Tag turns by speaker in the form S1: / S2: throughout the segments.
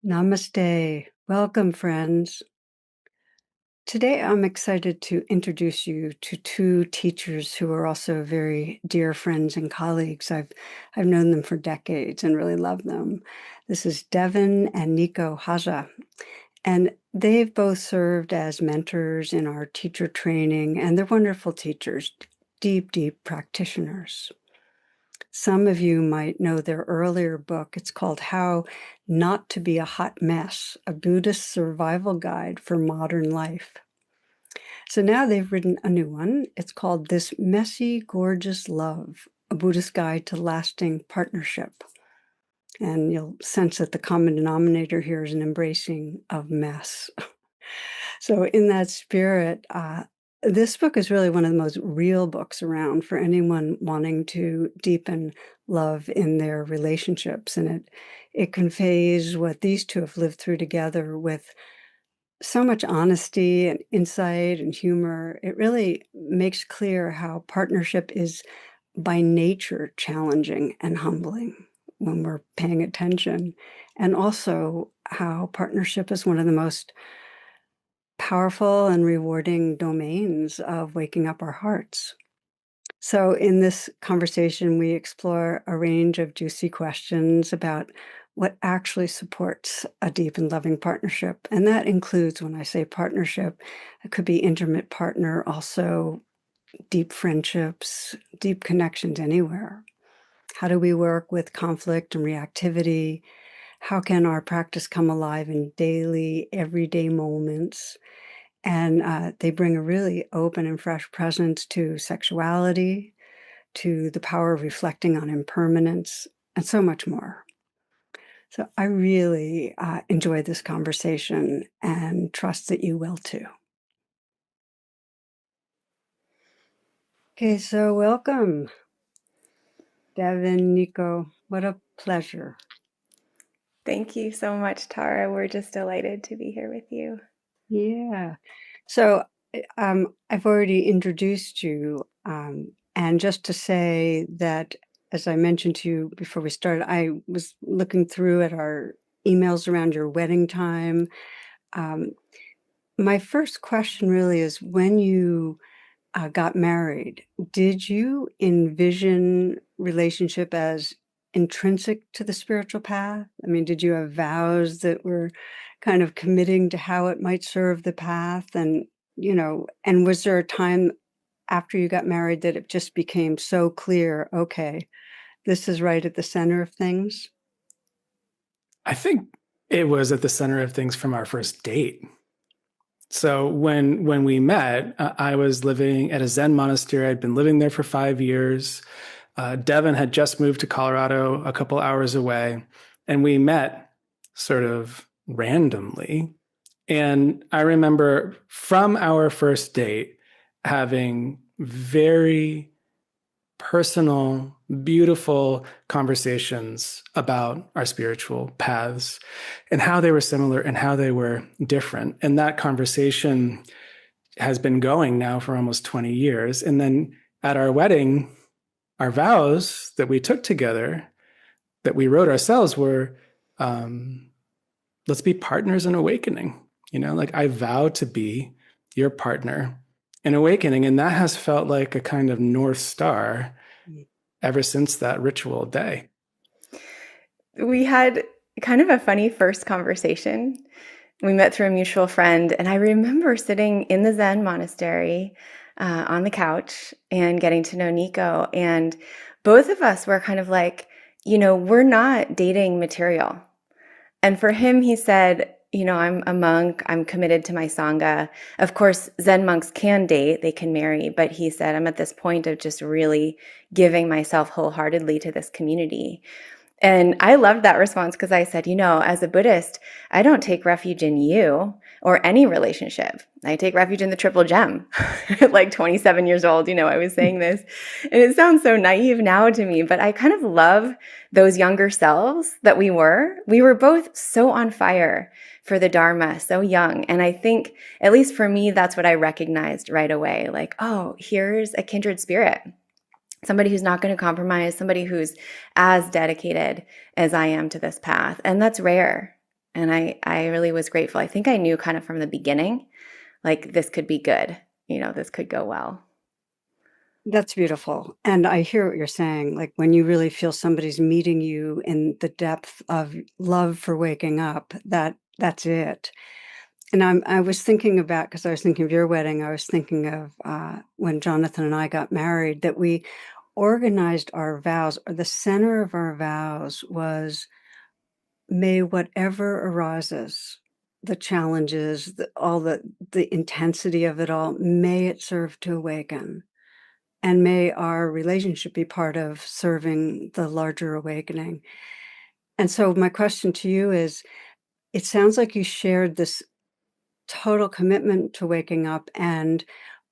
S1: Namaste. Welcome, friends. Today, I'm excited to introduce you to two teachers who are also very dear friends and colleagues. I've known them for decades and really love them. This is Devon and Nico Hase, and they've both served as mentors in our teacher training, and they're wonderful teachers, deep, deep practitioners. Some of you might know their earlier book. It's called How Not to Be a Hot Mess, a Buddhist survival guide for modern life. So now they've written a new one. It's called This Messy, Gorgeous Love, a Buddhist Guide to Lasting Partnership. And you'll sense that the common denominator here is an embracing of mess. So in that spirit, this book is really one of the most real books around for anyone wanting to deepen love in their relationships. And it conveys what these two have lived through together with so much honesty and insight and humor. It really makes clear how partnership is by nature challenging and humbling when we're paying attention. And also how partnership is one of the most powerful and rewarding domains of waking up our hearts. So in this conversation, we explore a range of juicy questions about what actually supports a deep and loving partnership. And that includes, when I say partnership, it could be intimate partner, also deep friendships, deep connections anywhere. How do we work with conflict and reactivity? How can our practice come alive in daily, everyday moments? And they bring a really open and fresh presence to sexuality, to the power of reflecting on impermanence, and so much more. So I really enjoyed this conversation and trust that you will too. Okay, so welcome, Devon, Nico. What a pleasure.
S2: Thank you so much, Tara. We're just delighted to be here with you.
S1: Yeah. So I've already introduced you. And just to say that, as I mentioned to you before we started, I was looking through at our emails around your wedding time. Um, my first question really is, when you got married, did you envision relationship as intrinsic to the spiritual path? I mean, did you have vows that were kind of committing to how it might serve the path? And was there a time after you got married that it just became so clear, okay, this is right at the center of things?
S3: I think it was at the center of things from our first date. So when we met, I was living at a Zen monastery. I'd been living there for 5 years. Devon had just moved to Colorado a couple hours away, and we met sort of randomly. And I remember from our first date having very personal, beautiful conversations about our spiritual paths and how they were similar and how they were different. And that conversation has been going now for almost 20 years. And then at our wedding, our vows that we took together, that we wrote ourselves, were let's be partners in awakening. Like I vow to be your partner in awakening. And that has felt like a kind of North Star ever since that ritual day.
S2: We had kind of a funny first conversation. We met through a mutual friend, and I remember sitting in the Zen monastery on the couch and getting to know Nico. And both of us were kind of like, we're not dating material. And for him, he said, I'm a monk. I'm committed to my Sangha. Of course, Zen monks can date, they can marry, but he said, I'm at this point of just really giving myself wholeheartedly to this community. And I loved that response because I said, as a Buddhist, I don't take refuge in you or any relationship. I take refuge in the triple gem. At like 27 years old, I was saying this. And it sounds so naive now to me, but I kind of love those younger selves that we were. We were both so on fire for the Dharma, so young. And I think, at least for me, that's what I recognized right away. Like, oh, here's a kindred spirit. Somebody who's not going to compromise, somebody who's as dedicated as I am to this path. And that's rare. And I really was grateful. I think I knew kind of from the beginning, like this could be good, this could go well.
S1: That's beautiful. And I hear what you're saying. Like when you really feel somebody's meeting you in the depth of love for waking up, that's it. And I was thinking about, because I was thinking of your wedding, I was thinking of when Jonathan and I got married, that we organized our vows, or the center of our vows was, may whatever arises, the challenges, all the intensity of it all, may it serve to awaken. And may our relationship be part of serving the larger awakening. And so my question to you is, it sounds like you shared this total commitment to waking up. And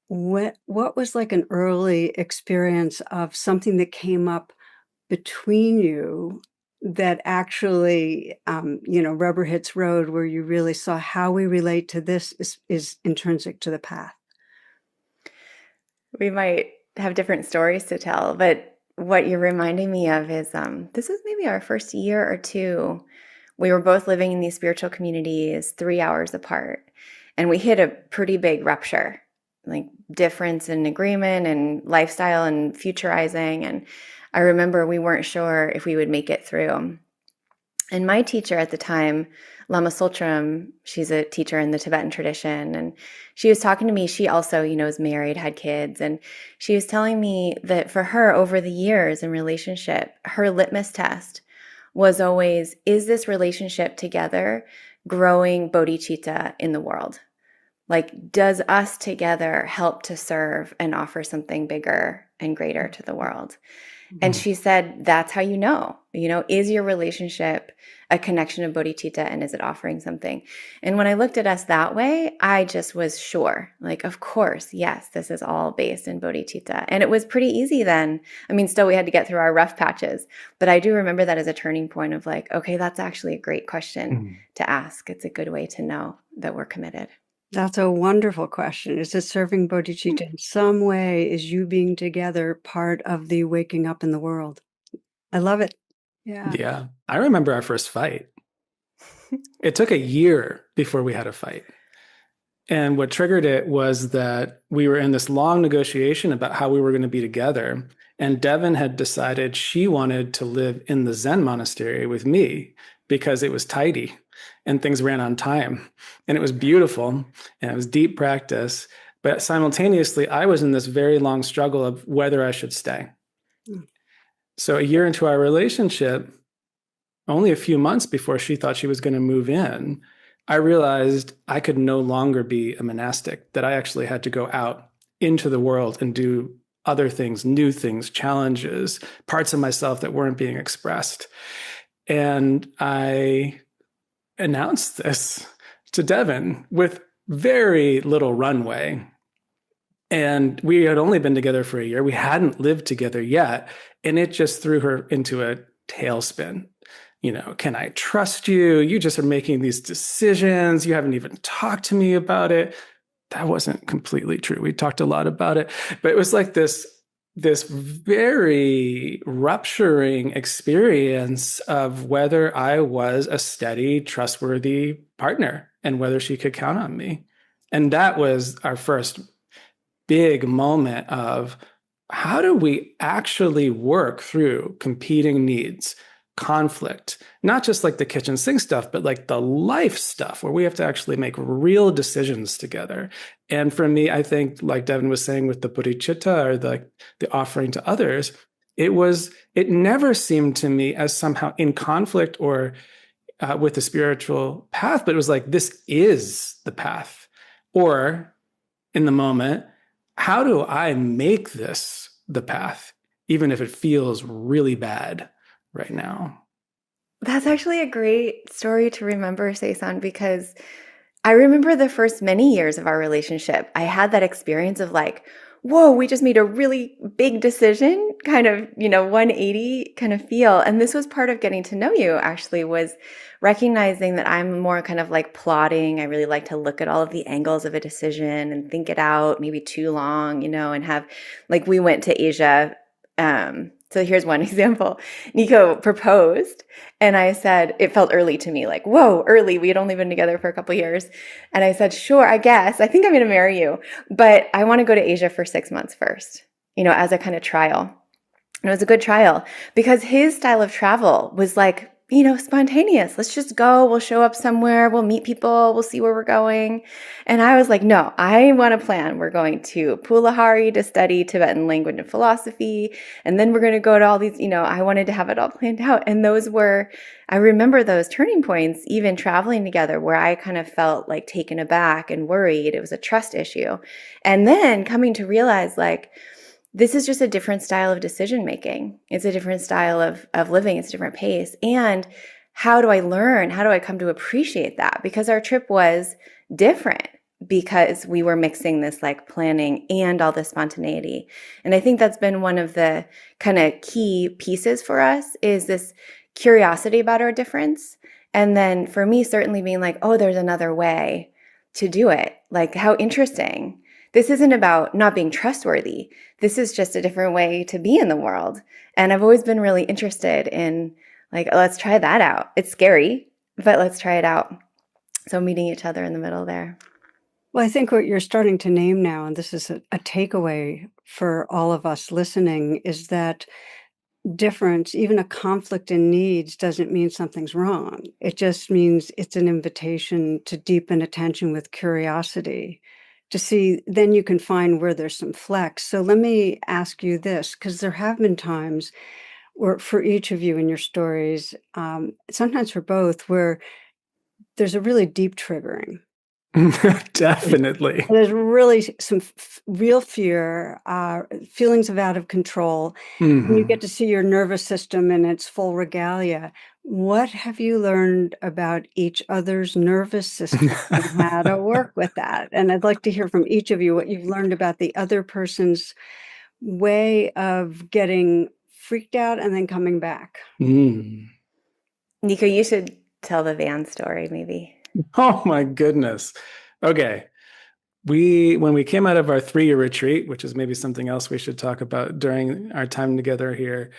S1: what was like an early experience of something that came up between you that actually, rubber hits road, where you really saw how we relate to this is intrinsic to the path?
S2: We might have different stories to tell, but what you're reminding me of is this was maybe our first year or two. We were both living in these spiritual communities 3 hours apart, and we hit a pretty big rupture, like difference in agreement and lifestyle and futurizing. And I remember we weren't sure if we would make it through. And my teacher at the time, Lama Tsultrim, she's a teacher in the Tibetan tradition, and she was talking to me. She also, is married, had kids, and she was telling me that for her, over the years in relationship, her litmus test was always, is this relationship together growing bodhicitta in the world? Like, does us together help to serve and offer something bigger and greater to the world? And she said, that's how is your relationship a connection of bodhicitta, and is it offering something? And when I looked at us that way, I just was sure, like, of course, yes, this is all based in bodhicitta. And it was pretty easy then. I mean, still we had to get through our rough patches, but I do remember that as a turning point of like, okay, that's actually a great question to ask. It's a good way to know that we're committed.
S1: That's a wonderful question. Is it serving bodhicitta in some way? Is you being together part of the waking up in the world? I love it. Yeah.
S3: Yeah. I remember our first fight. It took a year before we had a fight. And what triggered it was that we were in this long negotiation about how we were going to be together. And Devon had decided she wanted to live in the Zen monastery with me because it was tidy and things ran on time. And it was beautiful and it was deep practice. But simultaneously, I was in this very long struggle of whether I should stay. So a year into our relationship, only a few months before she thought she was going to move in, I realized I could no longer be a monastic, that I actually had to go out into the world and do other things, new things, challenges, parts of myself that weren't being expressed. And I announced this to Devon with very little runway. And we had only been together for a year. We hadn't lived together yet. And it just threw her into a tailspin. Can I trust you? You just are making these decisions. You haven't even talked to me about it. That wasn't completely true. We talked a lot about it, but it was like this very rupturing experience of whether I was a steady, trustworthy partner and whether she could count on me. And that was our first big moment of how do we actually work through competing needs, conflict, not just like the kitchen sink stuff, but like the life stuff where we have to actually make real decisions together. And for me, I think, like Devon was saying with the bodhicitta or the offering to others, it never seemed to me as somehow in conflict or with the spiritual path, but it was like, this is the path. Or in the moment, how do I make this the path, even if it feels really bad right now?
S2: That's actually a great story to remember, Seisan, because I remember the first many years of our relationship, I had that experience of like, whoa, we just made a really big decision, kind of, 180 kind of feel. And this was part of getting to know you, actually, was recognizing that I'm more kind of like plotting. I really like to look at all of the angles of a decision and think it out, maybe too long, and have, like, we went to Asia So here's one example. Nico proposed, and I said, it felt early to me, like, whoa, early. We had only been together for a couple years. And I said, sure, I guess. I think I'm going to marry you, but I want to go to Asia for 6 months first, as a kind of trial. And it was a good trial because his style of travel was like, spontaneous. Let's just go. We'll show up somewhere. We'll meet people. We'll see where we're going. And I was like, no, I want to plan. We're going to Pulahari to study Tibetan language and philosophy. And then we're going to go to all these, I wanted to have it all planned out. And I remember those turning points, even traveling together, where I kind of felt like taken aback and worried. It was a trust issue. And then coming to realize, like, this is just a different style of decision making. It's a different style of living. It's a different pace. And how do I learn? How do I come to appreciate that? Because our trip was different because we were mixing this like planning and all this spontaneity. And I think that's been one of the kind of key pieces for us is this curiosity about our difference. And then for me, certainly being like, oh, there's another way to do it. Like, how interesting. This isn't about not being trustworthy. This is just a different way to be in the world. And I've always been really interested in, like, let's try that out. It's scary, but let's try it out. So meeting each other in the middle there.
S1: Well, I think what you're starting to name now, and this is a takeaway for all of us listening, is that difference, even a conflict in needs, doesn't mean something's wrong. It just means it's an invitation to deepen attention with curiosity, to see, then you can find where there's some flex. So let me ask you this, because there have been times where, for each of you in your stories, sometimes for both, where there's a really deep triggering.
S3: Definitely.
S1: There's really some real fear, feelings of out of control. And you get to see your nervous system in its full regalia. What have you learned about each other's nervous system and how to work with that? And I'd like to hear from each of you what you've learned about the other person's way of getting freaked out and then coming back.
S2: Nico, you should tell the van story, maybe.
S3: Oh my goodness. Okay. When we came out of our 3-year retreat, which is maybe something else we should talk about during our time together here,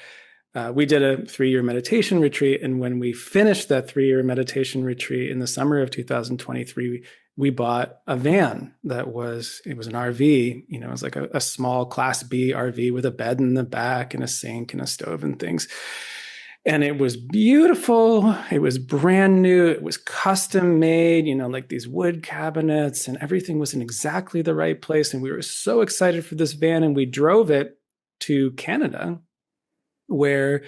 S3: we did a 3-year meditation retreat. And when we finished that 3-year meditation retreat in the summer of 2023, we bought a van it was an RV, it was like a small Class B RV with a bed in the back and a sink and a stove and things. And it was beautiful. It was brand new. It was custom made, like these wood cabinets, and everything was in exactly the right place. And we were so excited for this van. And we drove it to Canada, where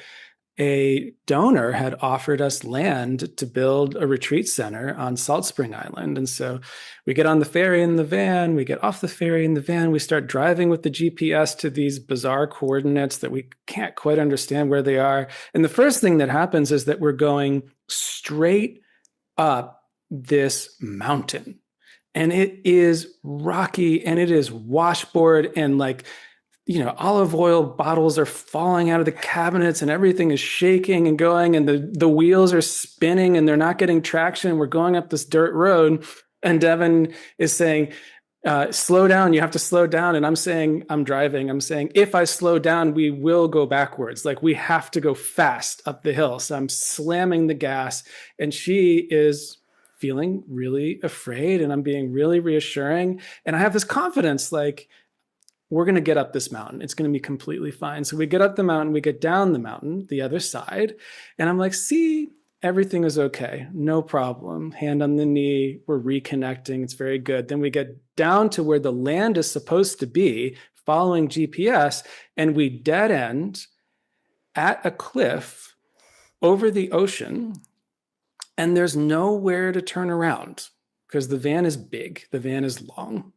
S3: a donor had offered us land to build a retreat center on Salt Spring Island. And so we get on the ferry in the van, we get off the ferry in the van, we start driving with the GPS to these bizarre coordinates that we can't quite understand where they are. And the first thing that happens is that we're going straight up this mountain. And it is rocky and it is washboard and like, olive oil bottles are falling out of the cabinets and everything is shaking and going and the wheels are spinning and they're not getting traction. We're going up this dirt road and Devon is saying, slow down, you have to slow down. And I'm saying, I'm driving. I'm saying, if I slow down, we will go backwards. Like we have to go fast up the hill. So I'm slamming the gas and she is feeling really afraid and I'm being really reassuring. And I have this confidence, like, we're going to get up this mountain. It's going to be completely fine. So we get up the mountain, we get down the mountain, the other side. And I'm like, see, everything is okay. No problem. Hand on the knee. We're reconnecting. It's very good. Then we get down to where the land is supposed to be, following GPS, and we dead end at a cliff over the ocean. And there's nowhere to turn around because the van is big. The van is long.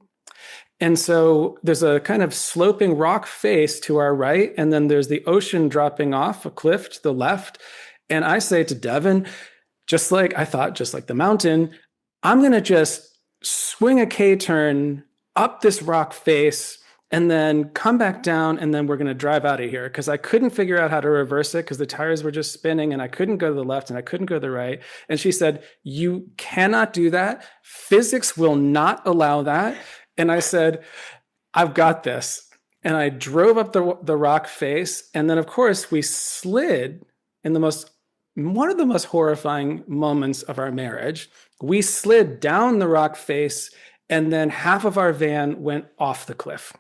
S3: And so there's a kind of sloping rock face to our right, and then there's the ocean dropping off a cliff to the left. And I say to Devon, just like the mountain, I'm going to just swing a K-turn up this rock face and then come back down, and then we're going to drive out of here because I couldn't figure out how to reverse it because the tires were just spinning and I couldn't go to the left and I couldn't go to the right. And she said, you cannot do that. Physics will not allow that. And I said, I've got this. And I drove up the rock face. And then, of course, we slid in one of the most horrifying moments of our marriage. We slid down the rock face, and then half of our van went off the cliff.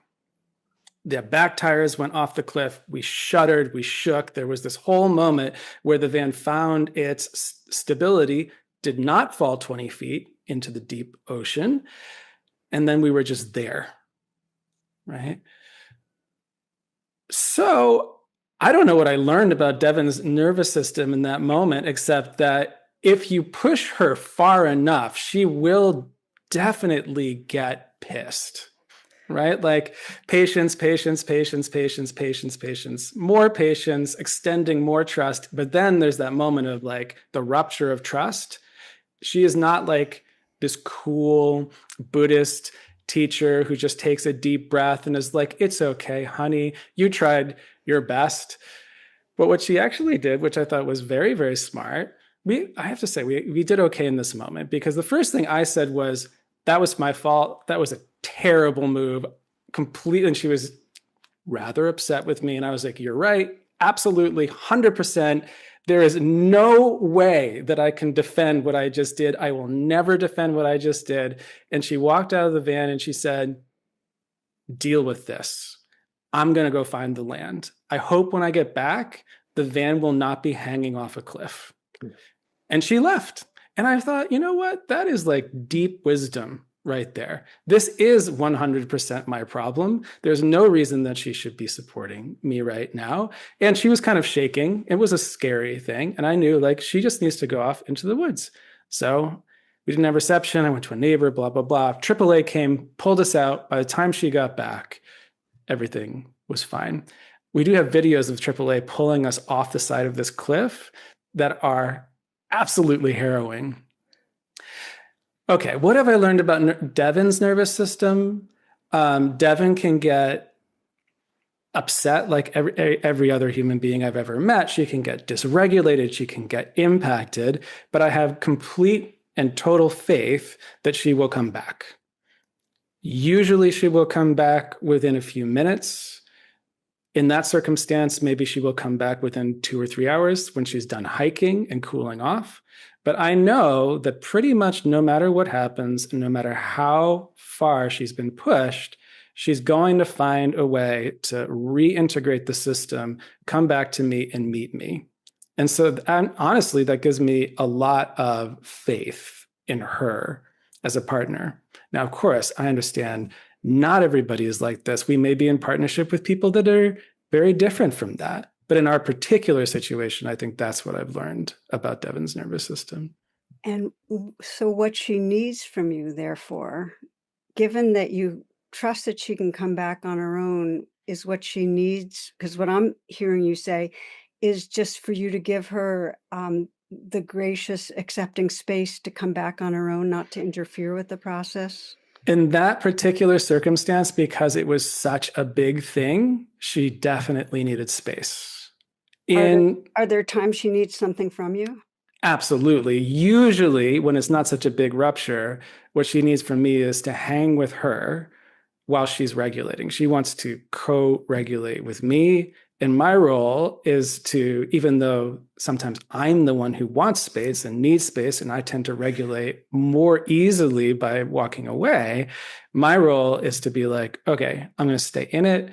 S3: The back tires went off the cliff. We shuddered, we shook. There was this whole moment where the van found its stability, did not fall 20 feet into the deep ocean. And then we were just there, right? So I don't know what I learned about Devon's nervous system in that moment, except that if you push her far enough, she will definitely get pissed. Right? Like patience, patience, patience, patience, patience, patience, more patience, extending more trust. But then there's that moment of like the rupture of trust. She is not like this cool Buddhist teacher who just takes a deep breath and is like, it's okay, honey, you tried your best. But what she actually did, which I thought was very, very smart, I have to say, we did okay in this moment, because the first thing I said was, that was my fault. That was a terrible move. Completely. And she was rather upset with me. And I was like, you're right. Absolutely. 100%. There is no way that I can defend what I just did. I will never defend what I just did. And she walked out of the van and she said, deal with this. I'm going to go find the land. I hope when I get back, the van will not be hanging off a cliff. And she left. And I thought, you know what? That is like deep wisdom right there. This is 100% my problem. There's no reason that she should be supporting me right now. And she was kind of shaking. It was a scary thing. And I knew like she just needs to go off into the woods. So we didn't have reception. I went to a neighbor, blah, blah, blah. AAA came, pulled us out. By the time she got back, everything was fine. We do have videos of AAA pulling us off the side of this cliff that are absolutely harrowing. Okay, what have I learned about Devon's nervous system? Devon can get upset like every other human being I've ever met. She can get dysregulated. She can get impacted. But I have complete and total faith that she will come back. Usually she will come back within a few minutes. In that circumstance, maybe she will come back within 2 or 3 hours when she's done hiking and cooling off. But I know that pretty much no matter what happens, and no matter how far she's been pushed, she's going to find a way to reintegrate the system, come back to me and meet me. And so honestly, that gives me a lot of faith in her as a partner. Now, of course, I understand not everybody is like this. We may be in partnership with people that are very different from that. But in our particular situation, I think that's what I've learned about Devon's nervous system.
S1: And so what she needs from you, therefore, given that you trust that she can come back on her own, is what she needs, because what I'm hearing you say is just for you to give her the gracious, accepting space to come back on her own, not to interfere with the process?
S3: In that particular circumstance, because it was such a big thing, she definitely needed space.
S1: Are there times she needs something from you?
S3: Absolutely. Usually, when it's not such a big rupture, what she needs from me is to hang with her while she's regulating. She wants to co-regulate with me. And my role is to, even though sometimes I'm the one who wants space and needs space, and I tend to regulate more easily by walking away, my role is to be like, okay, I'm going to stay in it.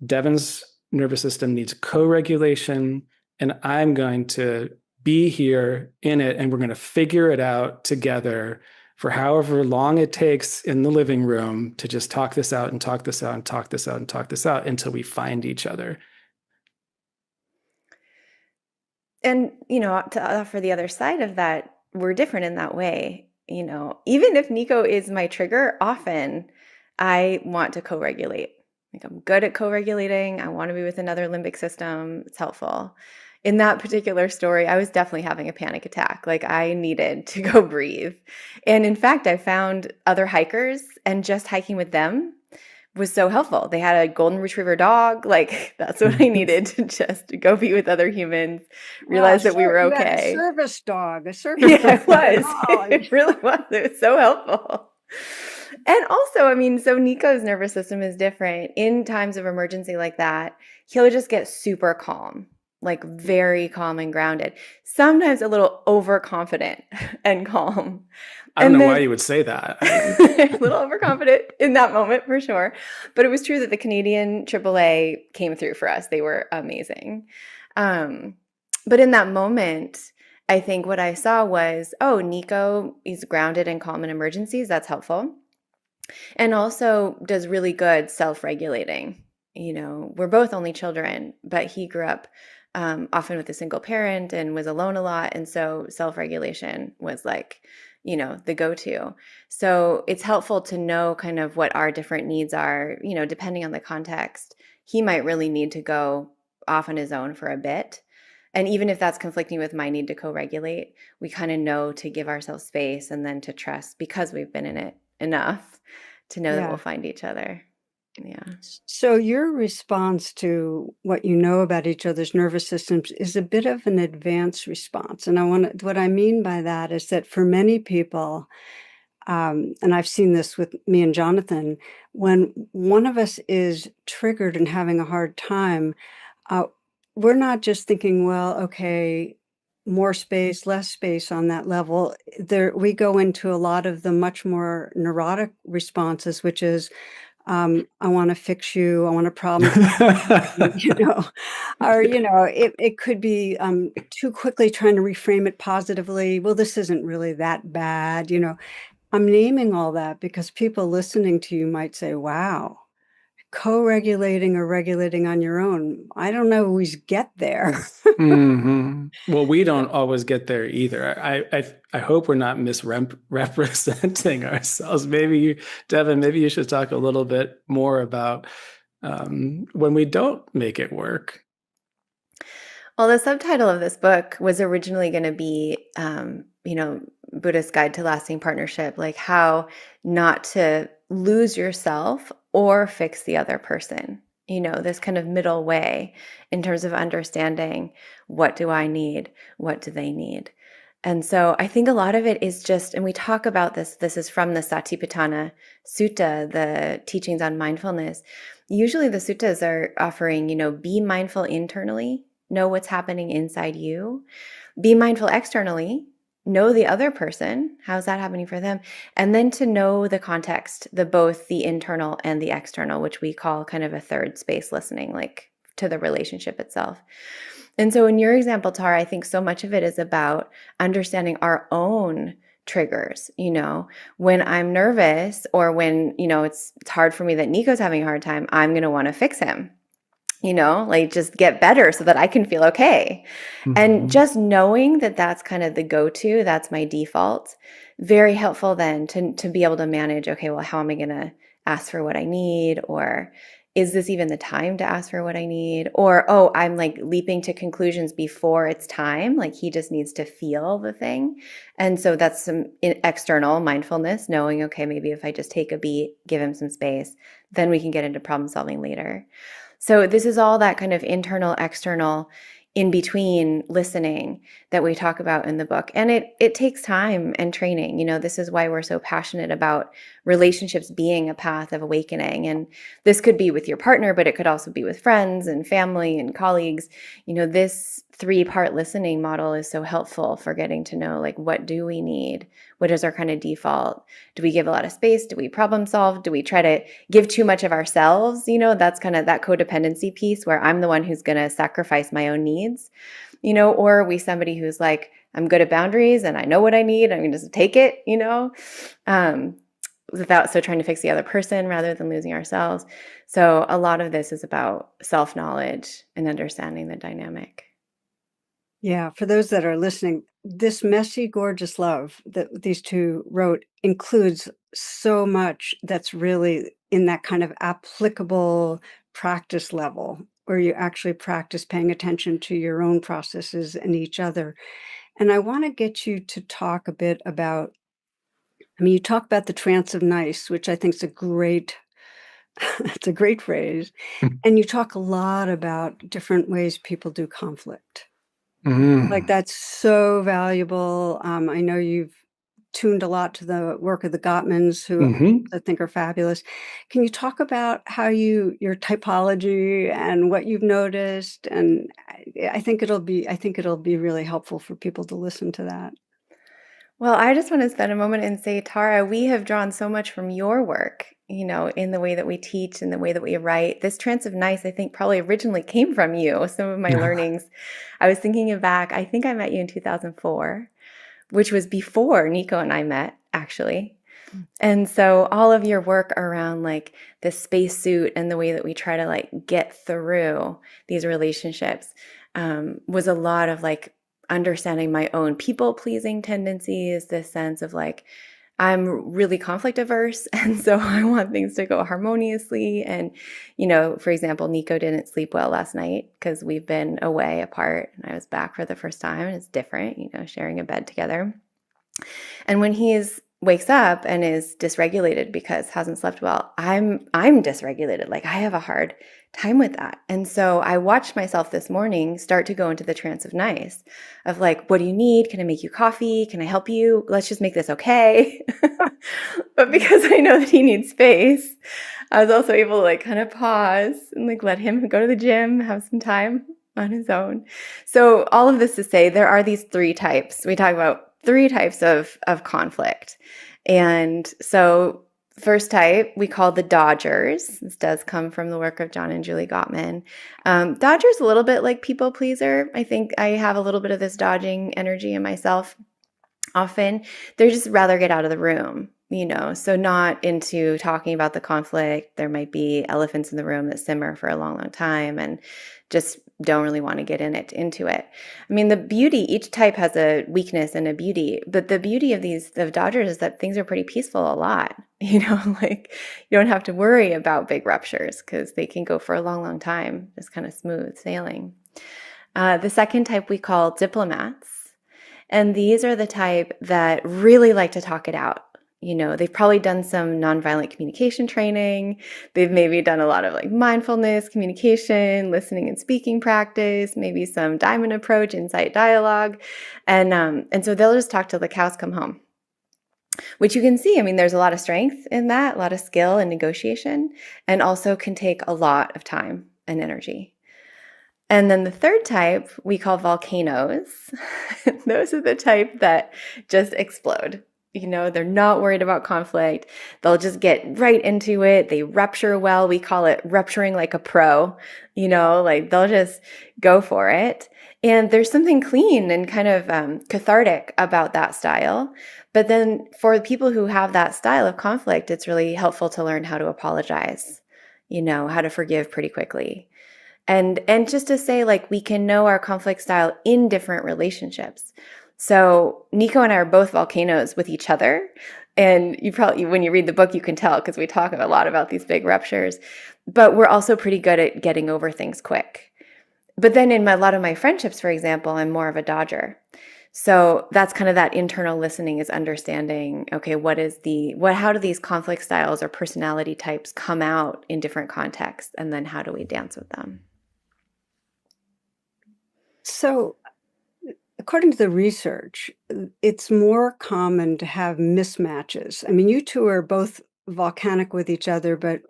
S3: Devon's nervous system needs co-regulation, and I'm going to be here in it, and we're going to figure it out together for however long it takes in the living room to just talk this out and talk this out and talk this out and talk this out until we find each other.
S2: And, to offer the other side of that, we're different in that way. Even if Nico is my trigger, often I want to co-regulate. Like, I'm good at co-regulating. I want to be with another limbic system. It's helpful. In that particular story, I was definitely having a panic attack. Like, I needed to go breathe. And in fact, I found other hikers, and just hiking with them was so helpful. They had a golden retriever dog. Like, that's what I needed to just go be with other humans, realize that we were okay.
S1: A service dog.
S2: Yeah, it was. It really was. It was so helpful. And also, I mean, so Nico's nervous system is different. In times of emergency like that, he'll just get super calm, like very calm and grounded. Sometimes a little overconfident and calm.
S3: I don't
S2: And
S3: know why
S2: then
S3: you would say that.
S2: a little overconfident in that moment for sure. But it was true that the Canadian AAA came through for us. They were amazing. But in that moment, I think what I saw was, oh, Nico is grounded and calm in emergencies. That's helpful. And also does really good self-regulating. You know, we're both only children, but he grew up often with a single parent and was alone a lot. And so self-regulation was like, you know, the go-to. So it's helpful to know kind of what our different needs are, you know, depending on the context. He might really need to go off on his own for a bit. And even if that's conflicting with my need to co-regulate, we kind of know to give ourselves space and then to trust because we've been in it enough to know that we'll
S1: Yeah.
S2: find each other. Yeah.
S1: So your response to what you know about each other's nervous systems is a bit of an advanced response. And what I mean by that is that for many people, and I've seen this with me and Jonathan, when one of us is triggered and having a hard time, uh, we're not just thinking, well, okay, more space, less space on that level. We go into a lot of the much more neurotic responses, which is, I want to fix you. I want to problem, you know, or, you know, it could be too quickly trying to reframe it positively. Well, this isn't really that bad. You know, I'm naming all that because people listening to you might say, wow, co-regulating or regulating on your own. I don't always get there.
S3: Mm-hmm. Well, we don't always get there either. I hope we're not misrepresenting ourselves. Devon, maybe you should talk a little bit more about when we don't make it work.
S2: Well, the subtitle of this book was originally going to be, you know, Buddhist Guide to Lasting Partnership, like how not to lose yourself or fix the other person. You know, this kind of middle way in terms of understanding what do I need? What do they need? And so I think a lot of it is just, and we talk about this is from the Satipatthana Sutta, the teachings on mindfulness. Usually the suttas are offering, you know, be mindful internally, know what's happening inside you, be mindful externally, know the other person, how's that happening for them, and then to know the context, both the internal and the external, which we call kind of a third space listening, like to the relationship itself. And so in your example, Tara, I think so much of it is about understanding our own triggers. You know, when I'm nervous or when, you know, it's hard for me that Nico's having a hard time, I'm going to want to fix him, you know, like just get better so that I can feel okay.
S3: Mm-hmm.
S2: And just knowing that that's kind of the go-to, that's my default, very helpful then to be able to manage, okay, well, how am I going to ask for what I need? Or is this even the time to ask for what I need? Or, oh, I'm like leaping to conclusions before it's time. Like he just needs to feel the thing. And so that's some external mindfulness, knowing, okay, maybe if I just take a beat, give him some space, then we can get into problem solving later. So this is all that kind of internal, external, in between listening that we talk about in the book. And it takes time and training. You know, this is why we're so passionate about relationships being a path of awakening. And this could be with your partner, but it could also be with friends and family and colleagues. You know, this 3-part listening model is so helpful for getting to know, like, what do we need? What is our kind of default? Do we give a lot of space? Do we problem solve? Do we try to give too much of ourselves? You know, that's kind of that codependency piece where I'm the one who's going to sacrifice my own needs, you know, or are we somebody who's like, I'm good at boundaries and I know what I need. I'm going to just take it, you know, without trying to fix the other person rather than losing ourselves. So a lot of this is about self-knowledge and understanding the dynamic.
S1: Yeah, for those that are listening, this messy, gorgeous love that these two wrote includes so much that's really in that kind of applicable practice level, where you actually practice paying attention to your own processes and each other. And I want to get you to talk a bit about, I mean, you talk about the trance of nice, which I think is a great, it's a great phrase. And you talk a lot about different ways people do conflict. Like, that's so valuable. I know you've tuned a lot to the work of the Gottmans, who
S3: Mm-hmm.
S1: I think are fabulous. Can you talk about how your typology and what you've noticed? And I think it'll be really helpful for people to listen to that.
S2: Well, I just want to spend a moment and say, Tara, we have drawn so much from your work, in the way that we teach and the way that we write. This trance of nice, I think, probably originally came from you. Some of my learnings, I was thinking back, I think I met you in 2004, which was before Nico and I met, actually. And so all of your work around like the spacesuit and the way that we try to like get through these relationships was a lot of like understanding my own people pleasing tendencies, this sense of like, I'm really conflict averse. And so I want things to go harmoniously. And, for example, Nico didn't sleep well last night because we've been away apart and I was back for the first time and it's different, sharing a bed together. And when he's wakes up and is dysregulated because hasn't slept well, I'm dysregulated. Like I have a hard time with that. And so I watched myself this morning start to go into the trance of nice, of like, what do you need? Can I make you coffee? Can I help you? Let's just make this okay. But because I know that he needs space, I was also able to like kind of pause and like let him go to the gym, have some time on his own. So all of this to say, there are these three types. We talk about three types of conflict. And so first type we call the Dodgers. This does come from the work of John and Julie Gottman. Dodger's a little bit like people pleaser. I think I have a little bit of this dodging energy in myself. Often they're just rather get out of the room, so not into talking about the conflict. There might be elephants in the room that simmer for a long, long time and just don't really want to get into it. I mean, the beauty, each type has a weakness and a beauty, but the beauty of Dodgers is that things are pretty peaceful a lot, like you don't have to worry about big ruptures because they can go for a long, long time, just kind of smooth sailing. The second type we call diplomats. And these are the type that really like to talk it out. They've probably done some nonviolent communication training. They've maybe done a lot of like mindfulness, communication, listening and speaking practice, maybe some diamond approach, insight dialogue. And so they'll just talk till the cows come home, which you can see. I mean, there's a lot of strength in that, a lot of skill and negotiation, and also can take a lot of time and energy. And then the third type we call volcanoes. Those are the type that just explode. They're not worried about conflict. They'll just get right into it. They rupture well. We call it rupturing like a pro. Like they'll just go for it. And there's something clean and kind of cathartic about that style. But then for people who have that style of conflict, it's really helpful to learn how to apologize, how to forgive pretty quickly. And just to say, like, we can know our conflict style in different relationships. So Nico and I are both volcanoes with each other. And you probably, when you read the book, you can tell because we talk a lot about these big ruptures. But we're also pretty good at getting over things quick. But then in a lot of my friendships, for example, I'm more of a dodger. So that's kind of that internal listening, is understanding, okay, how do these conflict styles or personality types come out in different contexts? And then how do we dance with them?
S1: So, according to the research, it's more common to have mismatches. I mean, you two are both volcanic with each other, but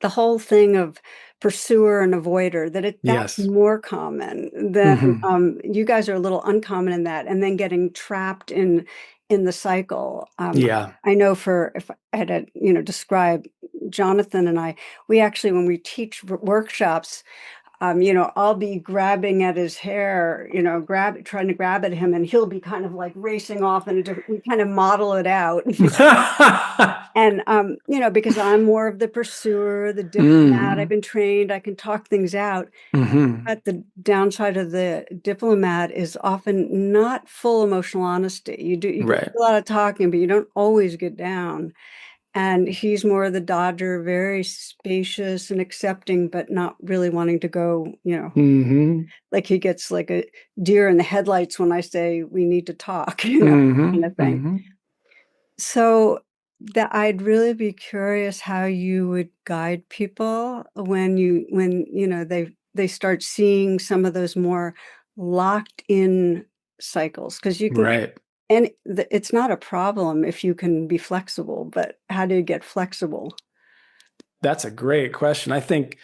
S1: the whole thing of pursuer and avoider, that's
S3: Yes.
S1: more common than you guys are a little uncommon in that, and then getting trapped in the cycle.
S3: Yeah.
S1: I know if I had to describe Jonathan and I, we actually, when we teach workshops, I'll be grabbing at his hair, trying to grab at him, and he'll be kind of like racing off, and we kind of model it out. And, because I'm more of the pursuer, the diplomat, I've been trained, I can talk things out. But the downside of the diplomat is often not full emotional honesty. You can
S3: Right.
S1: do a lot of talking, but you don't always get down. And he's more of the dodger, very spacious and accepting, but not really wanting to go, like he gets like a deer in the headlights when I say we need to talk, kind of thing. So that I'd really be curious how you would guide people when they start seeing some of those more locked in cycles, because you can
S3: Right.
S1: And it's not a problem if you can be flexible, but how do you get flexible?
S3: That's a great question. I think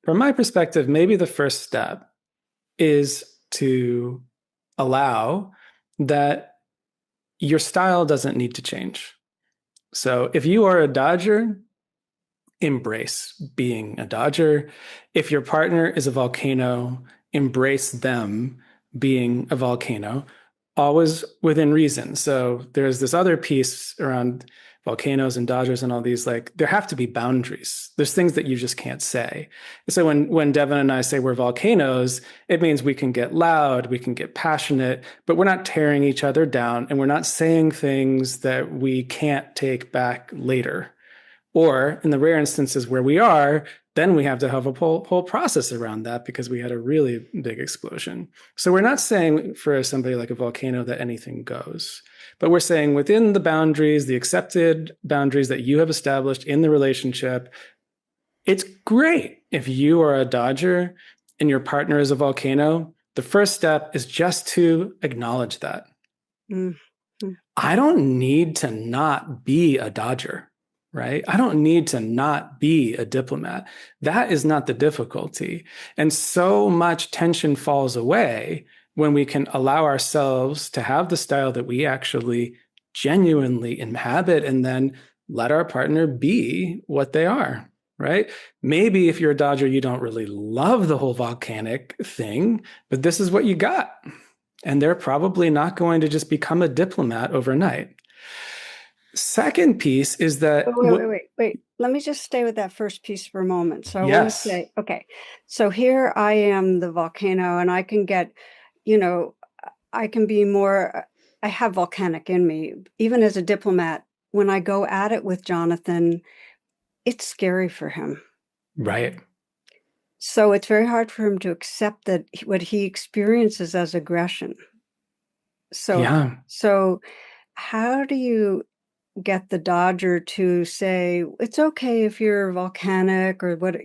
S3: from my perspective, maybe the first step is to allow that your style doesn't need to change. So if you are a Dodger, embrace being a Dodger. If your partner is a volcano, embrace them being a volcano, always within reason. So there's this other piece around volcanoes and Dodgers and all these, like, there have to be boundaries. There's things that you just can't say. So when Devon and I say we're volcanoes, it means we can get loud, we can get passionate, but we're not tearing each other down, and we're not saying things that we can't take back later. Or in the rare instances where we are, then we have to have a whole process around that because we had a really big explosion. So we're not saying for somebody like a volcano that anything goes, but we're saying within the boundaries, the accepted boundaries that you have established in the relationship, it's great if you are a Dodger and your partner is a volcano. The first step is just to acknowledge that.
S1: Mm-hmm.
S3: I don't need to not be a Dodger, right? I don't need to not be a diplomat. That is not the difficulty. And so much tension falls away when we can allow ourselves to have the style that we actually genuinely inhabit, and then let our partner be what they are, right? Maybe if you're a Dodger, you don't really love the whole volcanic thing, but this is what you got. And they're probably not going to just become a diplomat overnight. Second piece is that
S1: Wait. Let me just stay with that first piece for a moment. So I want to
S3: yes,
S1: say, okay, so here I am, the volcano, and I can get, you know, I can be more, I have volcanic in me. Even as a diplomat, when I go at it with Jonathan, it's scary for him.
S3: right.
S1: So it's very hard for him to accept that what he experiences as aggression. So,
S3: Yeah.
S1: so how do you get the Dodger to say it's okay if you're volcanic, or what,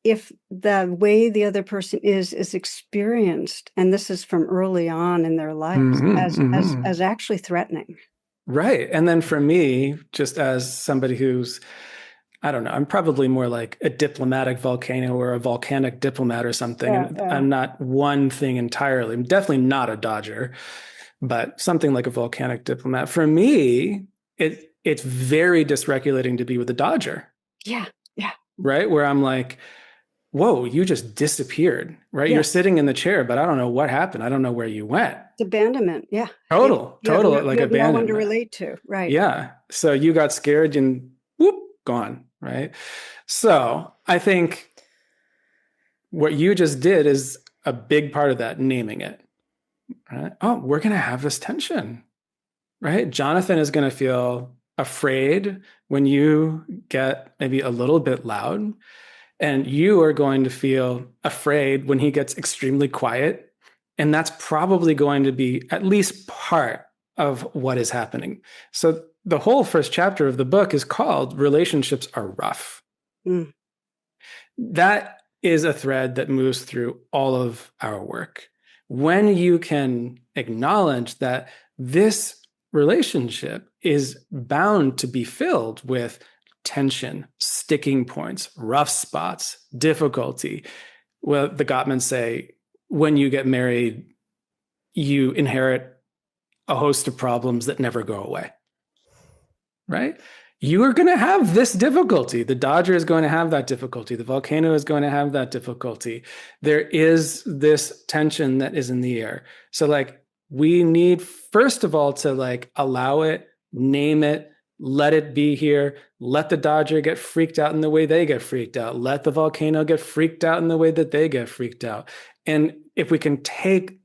S1: if the way the other person is experienced, and this is from early on in their lives, as actually threatening.
S3: Right. And then for me, just as somebody who's, I don't know, I'm probably more like a diplomatic volcano or a volcanic diplomat or something. And
S1: Yeah.
S3: I'm not one thing entirely. I'm definitely not a Dodger, but something like a volcanic diplomat. For me, it's very dysregulating to be with a Dodger.
S1: Yeah.
S3: Right? Where I'm like, whoa, you just disappeared, right? You're
S1: Yes.
S3: sitting in the chair, but I don't know what happened. I don't know where you went.
S1: It's abandonment. Yeah.
S3: Total like
S1: You have no one to
S3: abandonment.
S1: relate to. Right.
S3: Yeah. So you got scared and whoop, gone, right? So I think what you just did is a big part of that, naming it. Right? Oh, we're going to have this tension, right? Jonathan is going to feel afraid when you get maybe a little bit loud. And you are going to feel afraid when he gets extremely quiet. And that's probably going to be at least part of what is happening. So the whole first chapter of the book is called Relationships Are Rough.
S1: Mm.
S3: That is a thread that moves through all of our work. When you can acknowledge that this relationship is bound to be filled with tension, sticking points, rough spots, difficulty. Well, the Gottmans say when you get married, you inherit a host of problems that never go away, right? You are going to have this difficulty. The Dodger is going to have that difficulty. The volcano is going to have that difficulty. There is this tension that is in the air. So, like, we need, first of all, to like allow it, name it, let it be here. Let the Dodger get freaked out in the way they get freaked out. Let the volcano get freaked out in the way that they get freaked out. And if we can take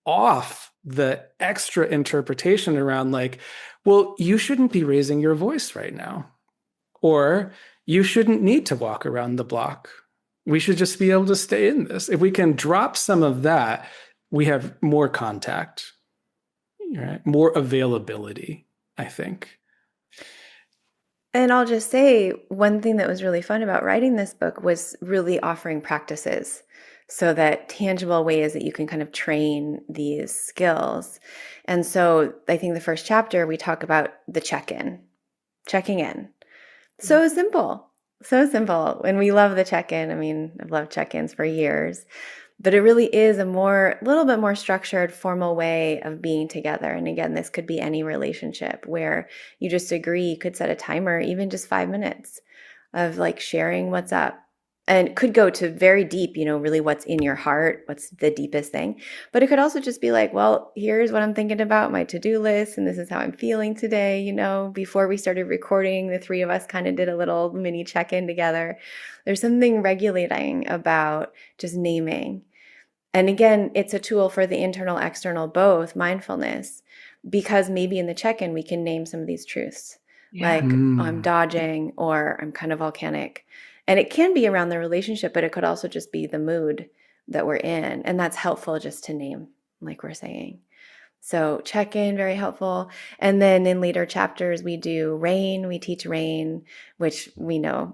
S3: off the extra interpretation around, like, well, you shouldn't be raising your voice right now, or you shouldn't need to walk around the block. We should just be able to stay in this. If we can drop some of that, we have more contact, right? More availability, I think.
S2: And I'll just say one thing that was really fun about writing this book was really offering practices. so that tangible ways that you can kind of train these skills. And so I think the first chapter, we talk about the checking in. So simple, so simple. And we love the check-in. I mean, I've loved check-ins for years, but it really is a little bit more structured, formal way of being together. And again, this could be any relationship where you just agree, you could set a timer, even just 5 minutes of like sharing what's up. And it could go to very deep, really what's in your heart, what's the deepest thing. But it could also just be like, well, here's what I'm thinking about, my to-do list, and this is how I'm feeling today. Before we started recording, the three of us kind of did a little mini check-in together. There's something regulating about just naming. And again, it's a tool for the internal, external, both mindfulness, because maybe in the check-in, we can name some of these truths.
S1: Yeah.
S2: Like, oh, I'm dodging, or I'm kind of volcanic. And it can be around the relationship, but it could also just be the mood that we're in. And that's helpful just to name, like we're saying. So check-in, very helpful. And then in later chapters, we do rain. We teach rain, which we know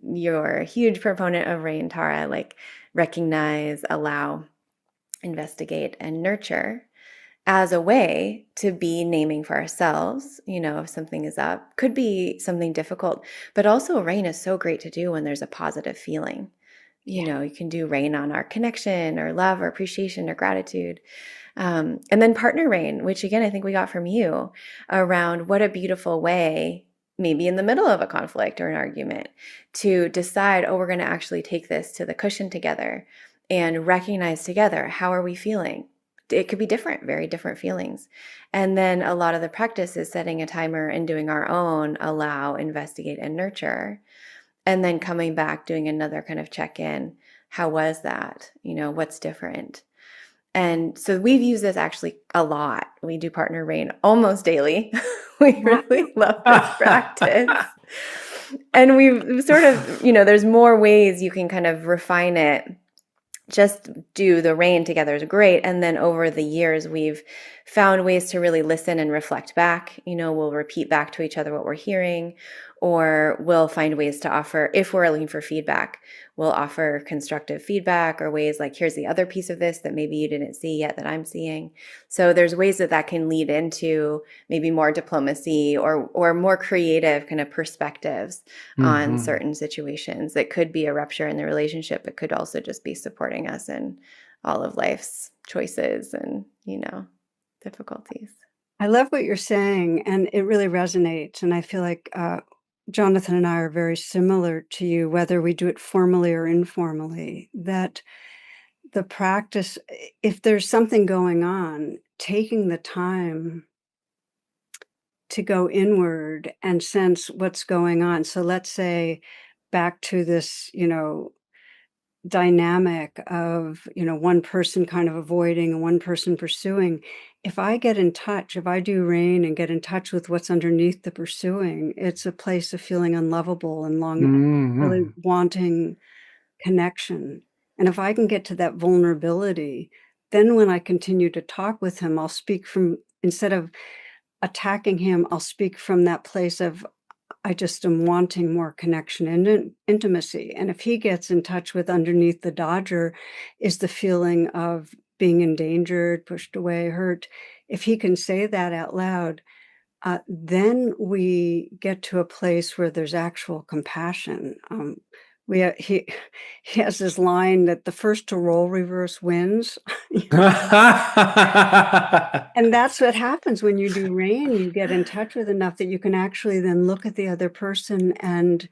S2: you're a huge proponent of rain, Tara, like recognize, allow, investigate, and nurture as a way to be naming for ourselves, if something is up. Could be something difficult, but also rain is so great to do when there's a positive feeling. You can do rain on our connection or love or appreciation or gratitude. And then partner rain, which again, I think we got from you around what a beautiful way, maybe in the middle of a conflict or an argument, to decide, oh, we're going to actually take this to the cushion together and recognize together, how are we feeling? It could be different, very different feelings. And then a lot of the practice is setting a timer and doing our own allow, investigate, and nurture. And then coming back, doing another kind of check-in. How was that? What's different? And so we've used this actually a lot. We do partner rain almost daily. We really love this practice. And we've sort of, there's more ways you can kind of refine it. Just do the rain together is great. And then over the years, we've found ways to really listen and reflect back. We'll repeat back to each other what we're hearing, or we'll find ways to offer, if we're looking for feedback, we'll offer constructive feedback or ways like, here's the other piece of this that maybe you didn't see yet that I'm seeing. So there's ways that can lead into maybe more diplomacy or more creative kind of perspectives on certain situations. That could be a rupture in the relationship. It could also just be supporting us in all of life's choices and, difficulties.
S1: I love what you're saying, and it really resonates. And I feel like Jonathan and I are very similar to you, whether we do it formally or informally, that the practice, if there's something going on, taking the time to go inward and sense what's going on. So let's say back to this, dynamic of, one person kind of avoiding and one person pursuing. If I get in touch, if I do rain and get in touch with what's underneath the pursuing, it's a place of feeling unlovable and really wanting connection. And if I can get to that vulnerability, then when I continue to talk with him, I'll speak from, instead of attacking him, I'll speak from that place of, I just am wanting more connection and intimacy. And if he gets in touch with underneath the dodger is the feeling of being endangered, pushed away, hurt, if he can say that out loud, then we get to a place where there's actual compassion. He has this line that the first to roll reverse wins. And that's what happens when you do rain. You get in touch with enough that you can actually then look at the other person and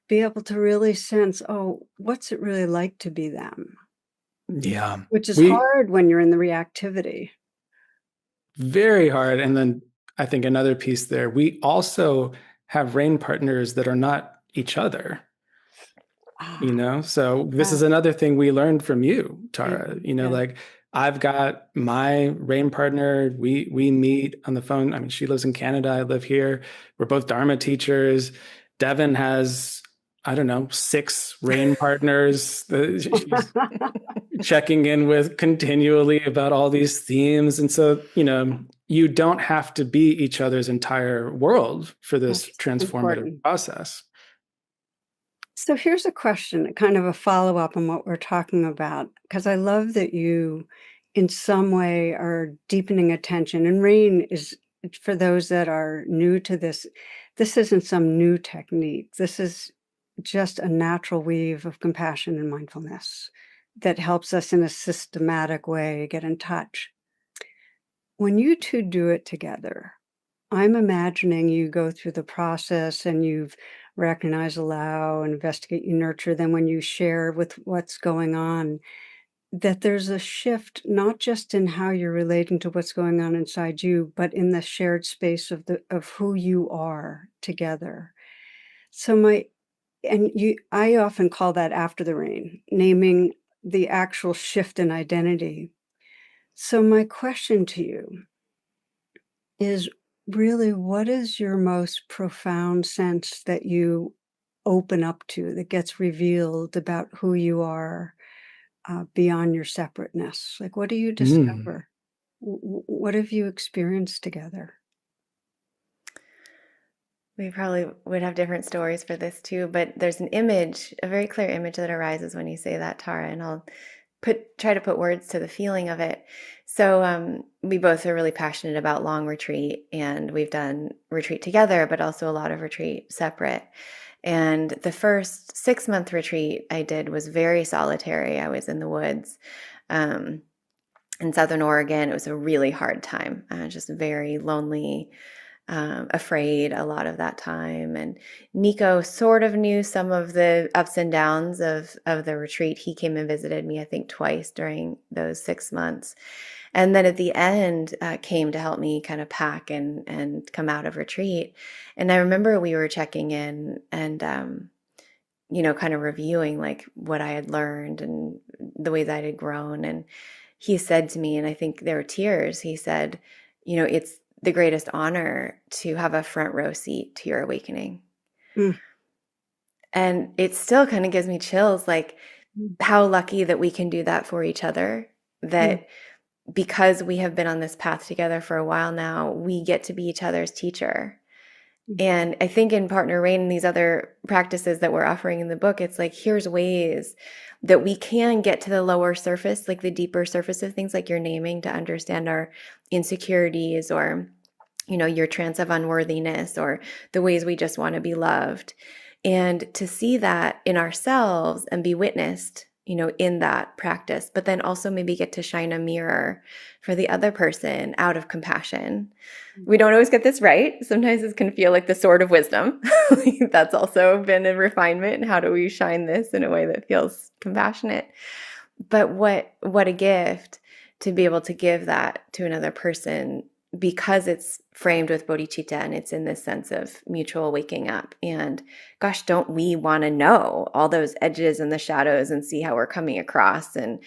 S1: be able to really sense, oh, what's it really like to be them?
S3: Yeah.
S1: Which is hard when you're in the reactivity.
S3: Very hard. And then I think another piece there, we also have rain partners that are not each other. So this is another thing we learned from you, Tara. Like I've got my rain partner. We meet on the phone. I mean, she lives in Canada. I live here. We're both Dharma teachers. Devon has, I don't know, 6 rain partners that she's checking in with continually about all these themes. And so, you don't have to be each other's entire world for this transformative process.
S1: So here's a question, kind of a follow-up on what we're talking about, because I love that you, in some way, are deepening attention. And rain is, for those that are new to this, this isn't some new technique. This is just a natural weave of compassion and mindfulness that helps us in a systematic way get in touch. When you two do it together, I'm imagining you go through the process and you've recognize, allow, investigate, you nurture. Then when you share with what's going on, that there's a shift, not just in how you're relating to what's going on inside you, but in the shared space of who you are together. So I often call that after the rain, naming the actual shift in identity. So my question to you is really, what is your most profound sense that you open up to, that gets revealed about who you are beyond your separateness? Like, what do you
S3: Mm.
S1: discover? What have you experienced together?
S2: We probably would have different stories for this too, but there's an image, a very clear image that arises when you say that, Tara, and I'll try to put words to the feeling of it. So we both are really passionate about long retreat, and we've done retreat together, but also a lot of retreat separate. And the first 6-month retreat I did was very solitary. I was in the woods in Southern Oregon. It was a really hard time, just very lonely, afraid a lot of that time. And Nico sort of knew some of the ups and downs of the retreat. He came and visited me, I think, twice during those 6 months. And then at the end, came to help me kind of pack and come out of retreat. And I remember we were checking in and, kind of reviewing like what I had learned and the way that I had grown. And he said to me, and I think there were tears, he said, it's the greatest honor to have a front row seat to your awakening.
S1: Mm,
S2: And it still kind of gives me chills, like
S1: mm,
S2: how lucky that we can do that for each other,
S1: mm,
S2: that because we have been on this path together for a while now, we get to be each other's teacher.
S1: mm,
S2: And I think in Partner Rain and these other practices that we're offering in the book, it's like, here's ways that we can get to the lower surface, like the deeper surface of things like you're naming, to understand our insecurities or, your trance of unworthiness or the ways we just want to be loved. And to see that in ourselves and be witnessed, in that practice, but then also maybe get to shine a mirror for the other person out of compassion. We don't always get this right. Sometimes this can feel like the sword of wisdom. That's also been a refinement. And how do we shine this in a way that feels compassionate? But what a gift to be able to give that to another person, because it's framed with bodhicitta and it's in this sense of mutual waking up. And gosh, don't we want to know all those edges and the shadows and see how we're coming across and,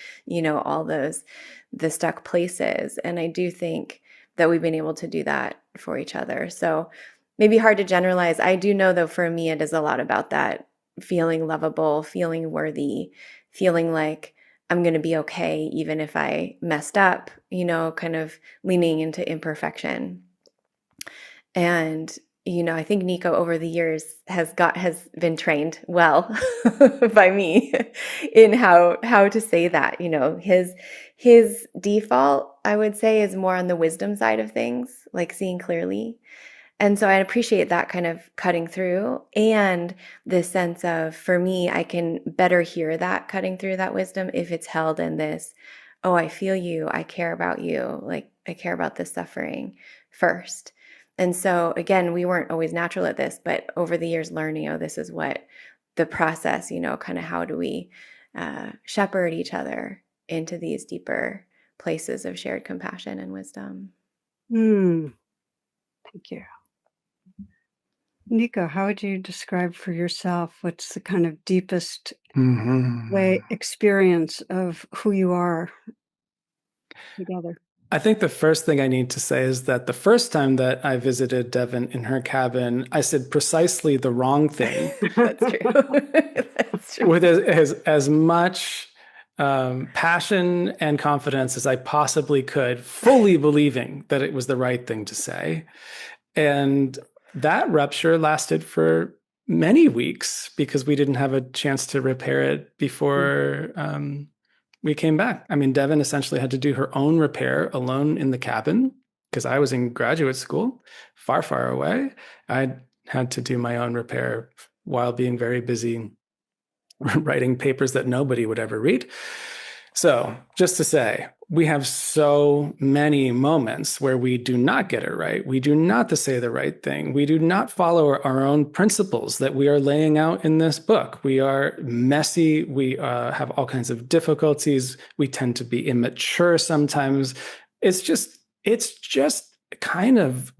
S2: all the stuck places. And I do think that we've been able to do that for each other. So maybe hard to generalize. I do know, though, for me, it is a lot about that feeling lovable, feeling worthy, feeling like I'm going to be okay, even if I messed up, kind of leaning into imperfection. And, I think Nico over the years has been trained well by me in how to say that. His default, I would say, is more on the wisdom side of things, like seeing clearly. And so I appreciate that kind of cutting through, and this sense of, for me, I can better hear that cutting through, that wisdom, if it's held in this, oh, I feel you, I care about you, like I care about this suffering first. And so again, we weren't always natural at this, but over the years learning, oh, this is what the process, kind of how do we shepherd each other into these deeper places of shared compassion and wisdom.
S1: mm. Thank you. Nico, how would you describe for yourself what's the kind of deepest
S3: Mhm.
S1: experience of who you are together?
S3: I think the first thing I need to say is that the first time that I visited Devon in her cabin, I said precisely the wrong thing
S2: That's true. That's true.
S3: with as much passion and confidence as I possibly could, fully believing that it was the right thing to say. And that rupture lasted for many weeks because we didn't have a chance to repair it before we came back. I mean, Devon essentially had to do her own repair alone in the cabin because I was in graduate school, far, far away. I had to do my own repair while being very busy writing papers that nobody would ever read. So, just to say, we have so many moments where we do not get it right. We do not say the right thing. We do not follow our own principles that we are laying out in this book. We are messy. We have all kinds of difficulties. We tend to be immature sometimes. It's just kind of,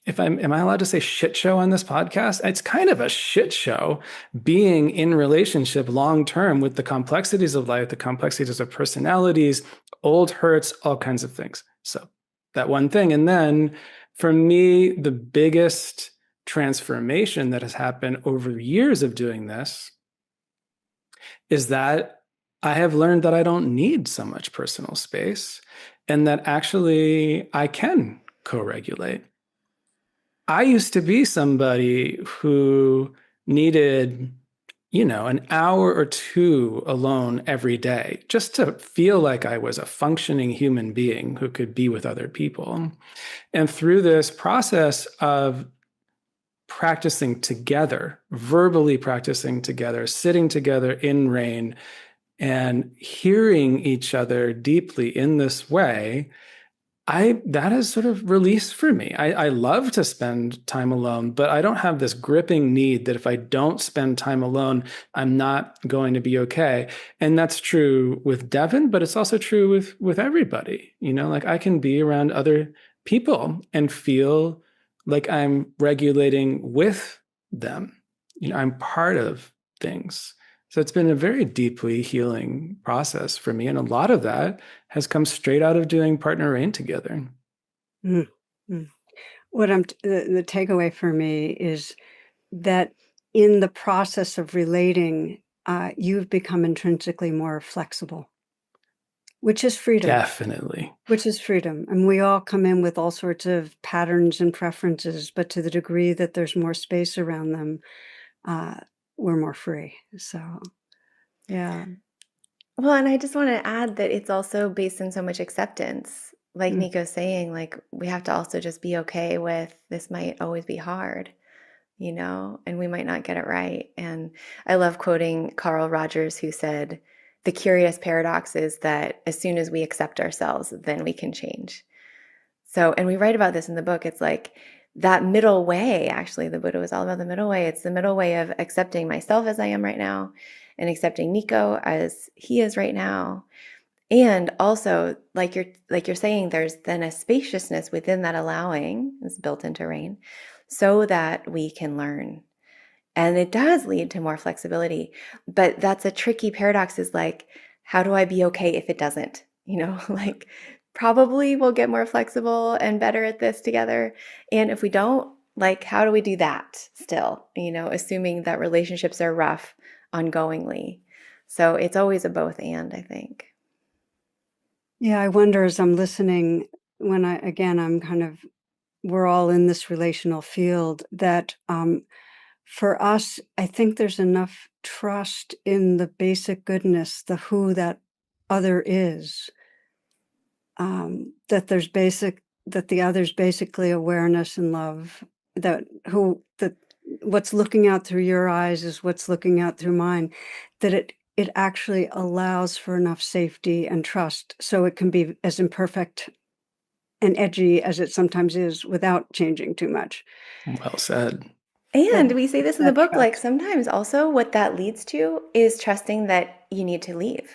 S3: am I allowed to say shit show on this podcast? It's kind of a shit show being in relationship long term with the complexities of life, the complexities of personalities, old hurts, all kinds of things. So that one thing. And then for me, the biggest transformation that has happened over years of doing this is that I have learned that I don't need so much personal space and that actually I can co-regulate. I used to be somebody who needed, an hour or two alone every day just to feel like I was a functioning human being who could be with other people. And through this process of practicing together, verbally practicing together, sitting together in rain, and hearing each other deeply in this way, that is sort of release for me. I love to spend time alone, but I don't have this gripping need that if I don't spend time alone, I'm not going to be okay. And that's true with Devon, but it's also true with everybody. Like I can be around other people and feel like I'm regulating with them. I'm part of things. So it's been a very deeply healing process for me. And a lot of that has come straight out of doing partner rain together.
S1: Mm-hmm. The takeaway for me is that in the process of relating, you've become intrinsically more flexible, which is freedom.
S3: Definitely.
S1: Which is freedom. And we all come in with all sorts of patterns and preferences, but to the degree that there's more space around them, we're more free. So, yeah.
S2: Well, and I just want to add that it's also based in so much acceptance. Like Nico's saying, like we have to also just be okay with this might always be hard, and we might not get it right. And I love quoting Carl Rogers, who said, the curious paradox is that as soon as we accept ourselves, then we can change. So, and we write about this in the book. It's like that middle way, actually, the Buddha was all about the middle way. It's the middle way of accepting myself as I am right now and accepting Nico as he is right now. And also, like you're saying, there's then a spaciousness within that allowing, is built into rain, so that we can learn. And it does lead to more flexibility. But that's a tricky paradox, is like, how do I be okay if it doesn't? Like probably we'll get more flexible and better at this together. And if we don't, like, how do we do that still, assuming that relationships are rough ongoingly. So it's always a both and, I think.
S1: Yeah, I wonder as I'm listening, we're all in this relational field that for us, I think there's enough trust in the basic goodness, the who that other is, that the other's basically awareness and love, that what's looking out through your eyes is what's looking out through mine, that it actually allows for enough safety and trust so it can be as imperfect and edgy as it sometimes is without changing too much.
S3: Well said.
S2: And we say this in the book,
S1: trust.
S2: like sometimes also what that leads to is trusting that you need to leave.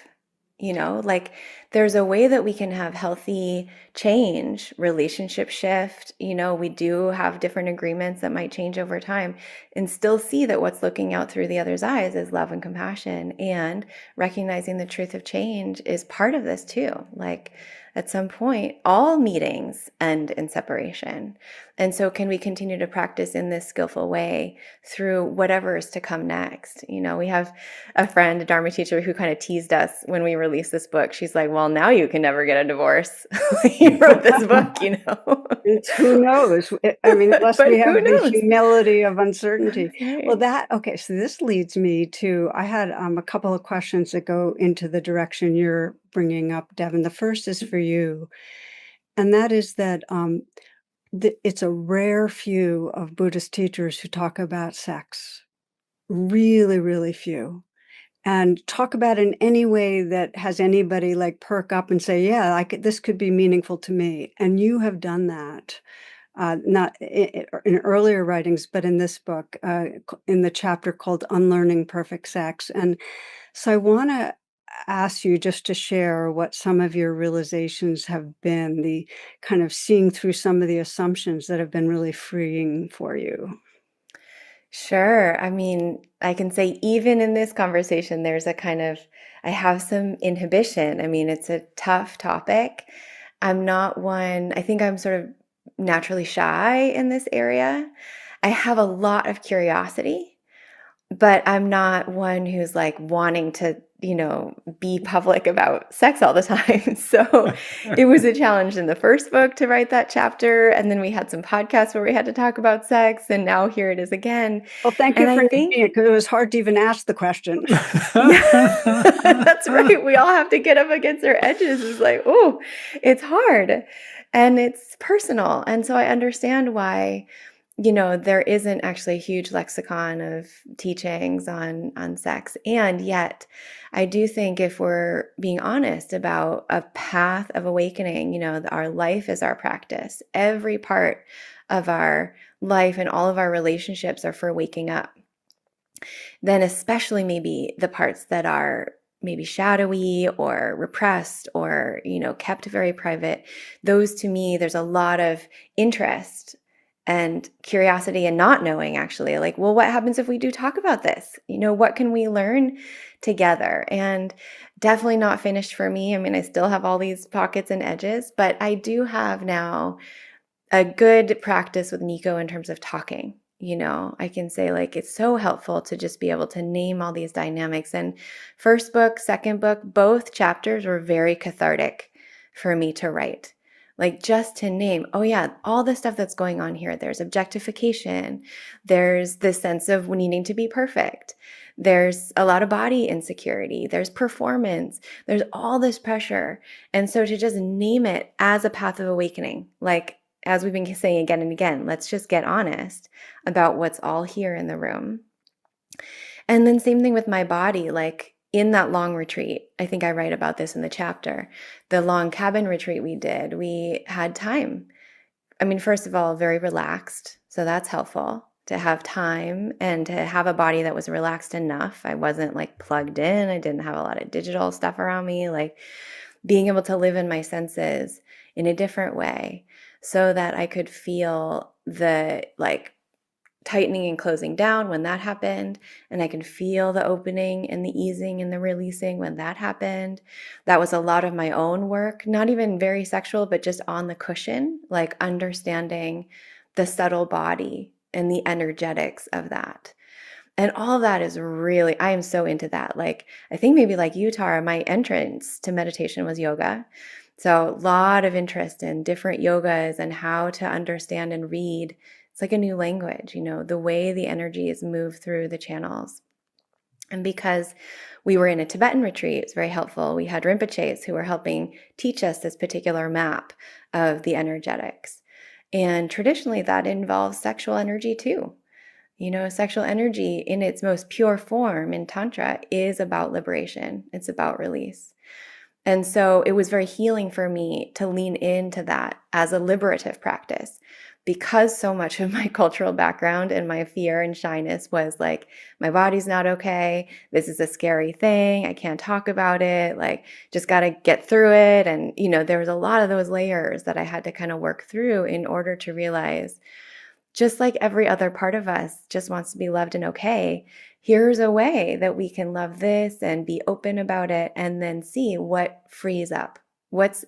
S2: Like there's a way that we can have healthy change, relationship shift. We do have different agreements that might change over time and still see that what's looking out through the other's eyes is love and compassion, and recognizing the truth of change is part of this too. Like at some point, all meetings end in separation. And so can we continue to practice in this skillful way through whatever is to come next? We have a friend, a Dharma teacher, who kind of teased us when we released this book. She's like, well, now you can never get a divorce. You wrote this book.
S1: Who knows? I mean, unless
S2: But
S1: we
S2: who
S1: have the
S2: knows?
S1: humility of uncertainty.
S2: Right.
S1: Well, okay, so this leads me to, I had a couple of questions that go into the direction you're bringing up, Devon. The first is for you, and that is that it's a rare few of Buddhist teachers who talk about sex. Really, really few. And talk about it in any way that has anybody like perk up and say, yeah, this could be meaningful to me. And you have done that. Not in earlier writings, but in this book, in the chapter called Unlearning Perfect Sex. And so I want to ask you just to share what some of your realizations have been, the kind of seeing through some of the assumptions that have been really freeing for you.
S2: Sure. I mean, I can say even in this conversation, I have some inhibition. I mean, it's a tough topic. I think I'm sort of naturally shy in this area. I have a lot of curiosity, but I'm not one who's like wanting to, be public about sex all the time. So it was a challenge in the first book to write that chapter. And then we had some podcasts where we had to talk about sex. And now here it is again.
S1: Well, thank you for naming it, because it was hard to even ask the question.
S2: Yeah, that's right. We all have to get up against our edges. It's like, oh, it's hard and it's personal. And so I understand why there isn't actually a huge lexicon of teachings on sex. And yet, I do think if we're being honest about a path of awakening, our life is our practice. Every part of our life and all of our relationships are for waking up. Then especially maybe the parts that are maybe shadowy or repressed or, kept very private, those to me, there's a lot of interest and curiosity and not knowing actually, like, well, what happens if we do talk about this? What can we learn together? And definitely not finished for me. I mean, I still have all these pockets and edges, but I do have now a good practice with Nico in terms of talking. I can say like it's so helpful to just be able to name all these dynamics. And first book, second book, both chapters were very cathartic for me to write. Like just to name, oh yeah, all the stuff that's going on here. There's objectification. There's this sense of needing to be perfect. There's a lot of body insecurity. There's performance. There's all this pressure. And so to just name it as a path of awakening, like as we've been saying again and again, let's just get honest about what's all here in the room. And then same thing with my body, like in that long retreat, I think I write about this in the chapter, the long cabin retreat we did, we had time. I mean, first of all, very relaxed. So that's helpful to have time and to have a body that was relaxed enough. I wasn't like plugged in. I didn't have a lot of digital stuff around me, like being able to live in my senses in a different way so that I could feel the like tightening and closing down when that happened. And I can feel the opening and the easing and the releasing when that happened. That was a lot of my own work, not even very sexual, but just on the cushion, like understanding the subtle body and the energetics of that. And all of that is really, I am so into that. Like, I think maybe like you, Tara, my entrance to meditation was yoga. So a lot of interest in different yogas and how to understand and read. It's like a new language, the way the energy is moved through the channels. And because we were in a Tibetan retreat, it's very helpful. We had Rinpoches who were helping teach us this particular map of the energetics. And traditionally that involves sexual energy too. Sexual energy in its most pure form in Tantra is about liberation. It's about release. And so it was very healing for me to lean into that as a liberative practice, because so much of my cultural background and my fear and shyness was like, my body's not okay. This is a scary thing. I can't talk about it. Like, just got to get through it. And, there was a lot of those layers that I had to kind of work through in order to realize, just like every other part of us just wants to be loved and okay, here's a way that we can love this and be open about it and then see what frees up what's,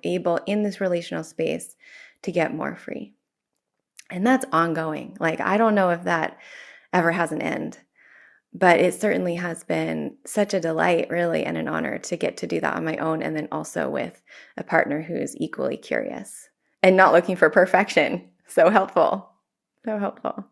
S2: able in this relational space to get more free. And that's ongoing. Like, I don't know if that ever has an end, but it certainly has been such a delight, really, and an honor to get to do that on my own, and then also with a partner who's equally curious and not looking for perfection. So helpful. So helpful.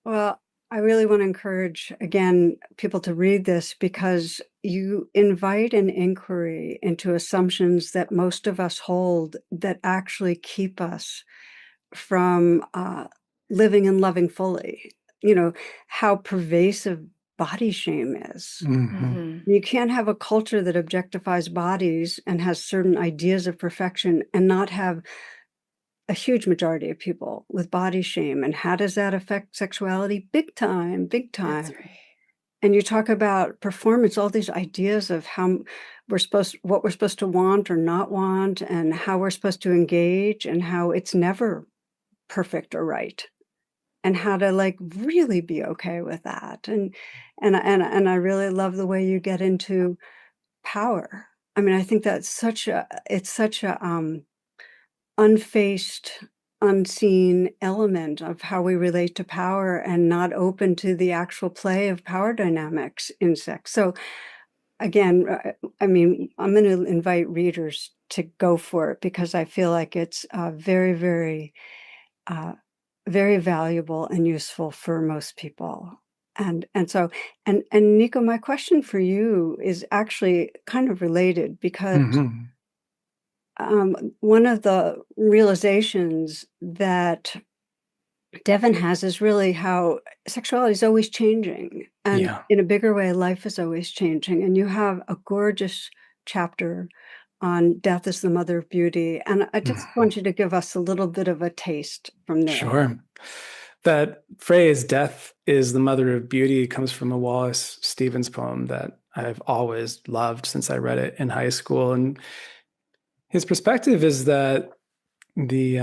S1: Well, I really want to encourage, again, people to read this because you invite an inquiry into assumptions that most of us hold that actually keep us from living and loving fully. How pervasive body shame is.
S2: Mm-hmm.
S1: You can't have a culture that objectifies bodies and has certain ideas of perfection and not have a huge majority of people with body shame. And how does that affect sexuality? Big time, big
S2: That's
S1: time.
S2: right.
S1: And you talk about performance, all these ideas of how what we're supposed to want or not want, and how we're supposed to engage, and how it's never perfect or right, and how to like really be okay with that. And I really love the way you get into power. I mean, I think that's such a unfaced, unseen element of how we relate to power, and not open to the actual play of power dynamics in sex. So again, I mean, I'm going to invite readers to go for it because I feel like it's very, very, very valuable and useful for most people. And Nico, my question for you is actually kind of related because one of the realizations that Devon has is really how sexuality is always changing. And
S3: Yeah.
S1: in a bigger way, life is always changing. And you have a gorgeous chapter on death is the mother of beauty. And I just want you to give us a little bit of a taste from there.
S3: Sure. That phrase, death is the mother of beauty, comes from a Wallace Stevens poem that I've always loved since I read it in high school. And his perspective is that the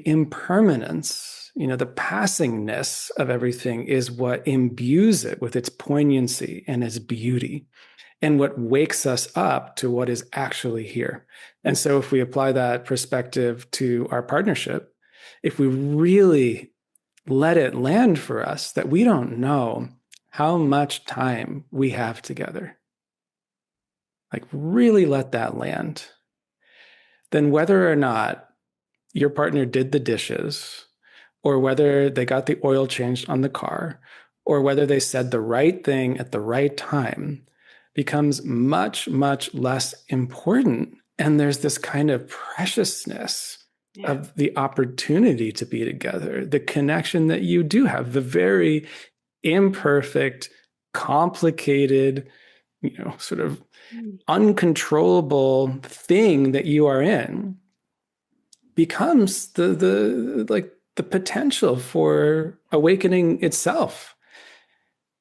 S3: impermanence, the passingness of everything is what imbues it with its poignancy and its beauty, and what wakes us up to what is actually here. And so if we apply that perspective to our partnership, if we really let it land for us that we don't know how much time we have together, like really let that land, then whether or not your partner did the dishes, or whether they got the oil changed on the car, or whether they said the right thing at the right time becomes much, much less important. And there's this kind of preciousness of the opportunity to be together, the connection that you do have, the very imperfect, complicated, sort of uncontrollable thing that you are in becomes the potential for awakening itself.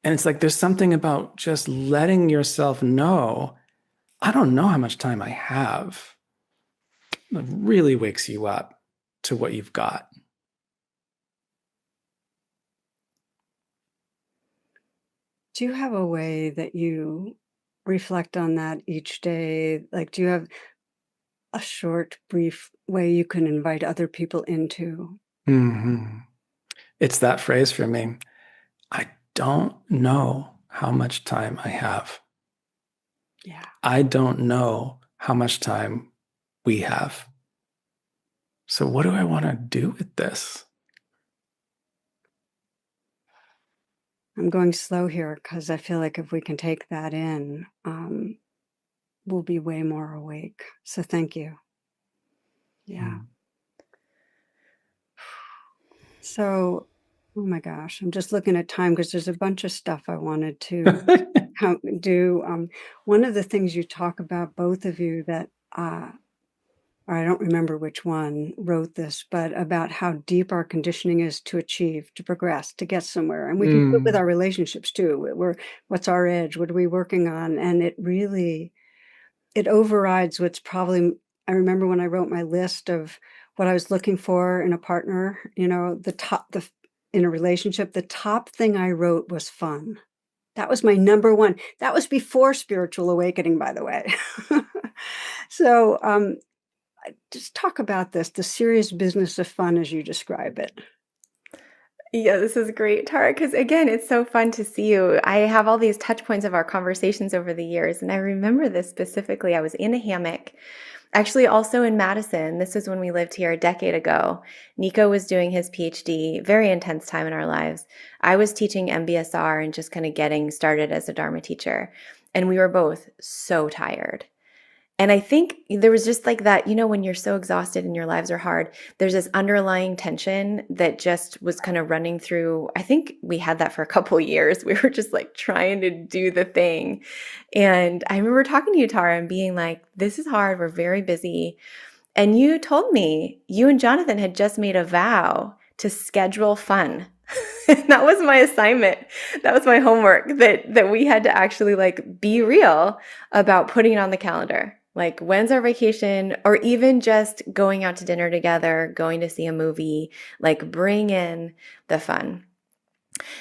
S3: And it's like there's something about just letting yourself know, I don't know how much time I have. It really wakes you up to what you've got.
S1: Do you have a way that you reflect on that each day? Like, do you have a short, brief way you can invite other people into?
S3: Mm-hmm. It's that phrase for me. I don't know how much time I have.
S1: Yeah.
S3: I don't know how much time we have. So what do I want to do with this?
S1: I'm going slow here because I feel like if we can take that in, we'll be way more awake. So thank you. Yeah. So, oh my gosh, I'm just looking at time because there's a bunch of stuff I wanted to do. One of the things you talk about, both of you, that or I don't remember which one wrote this, but about how deep our conditioning is to achieve, to progress, to get somewhere. And we can do it with our relationships too. What's our edge? What are we working on? And it overrides what's probably, I remember when I wrote my list of what I was looking for in a partner, in a relationship, the top thing I wrote was fun. That was my number one. That was before spiritual awakening, by the way. So just talk about this, the serious business of fun as you describe it.
S2: Yeah, this is great, Tara, because again, it's so fun to see you. I have all these touch points of our conversations over the years, and I remember this specifically. I was in a hammock, actually also in Madison. This was when we lived here a decade ago. Nico was doing his PhD, very intense time in our lives. I was teaching MBSR and just kind of getting started as a Dharma teacher. And we were both so tired. And I think there was just like that, when you're so exhausted and your lives are hard, there's this underlying tension that just was kind of running through. I think we had that for a couple of years. We were just like trying to do the thing. And I remember talking to you, Tara, and being like, this is hard. We're very busy. And you told me you and Jonathan had just made a vow to schedule fun. That was my assignment. That was my homework, that we had to actually like be real about putting it on the calendar. Like, when's our vacation? Or even just going out to dinner together, going to see a movie, like bring in the fun.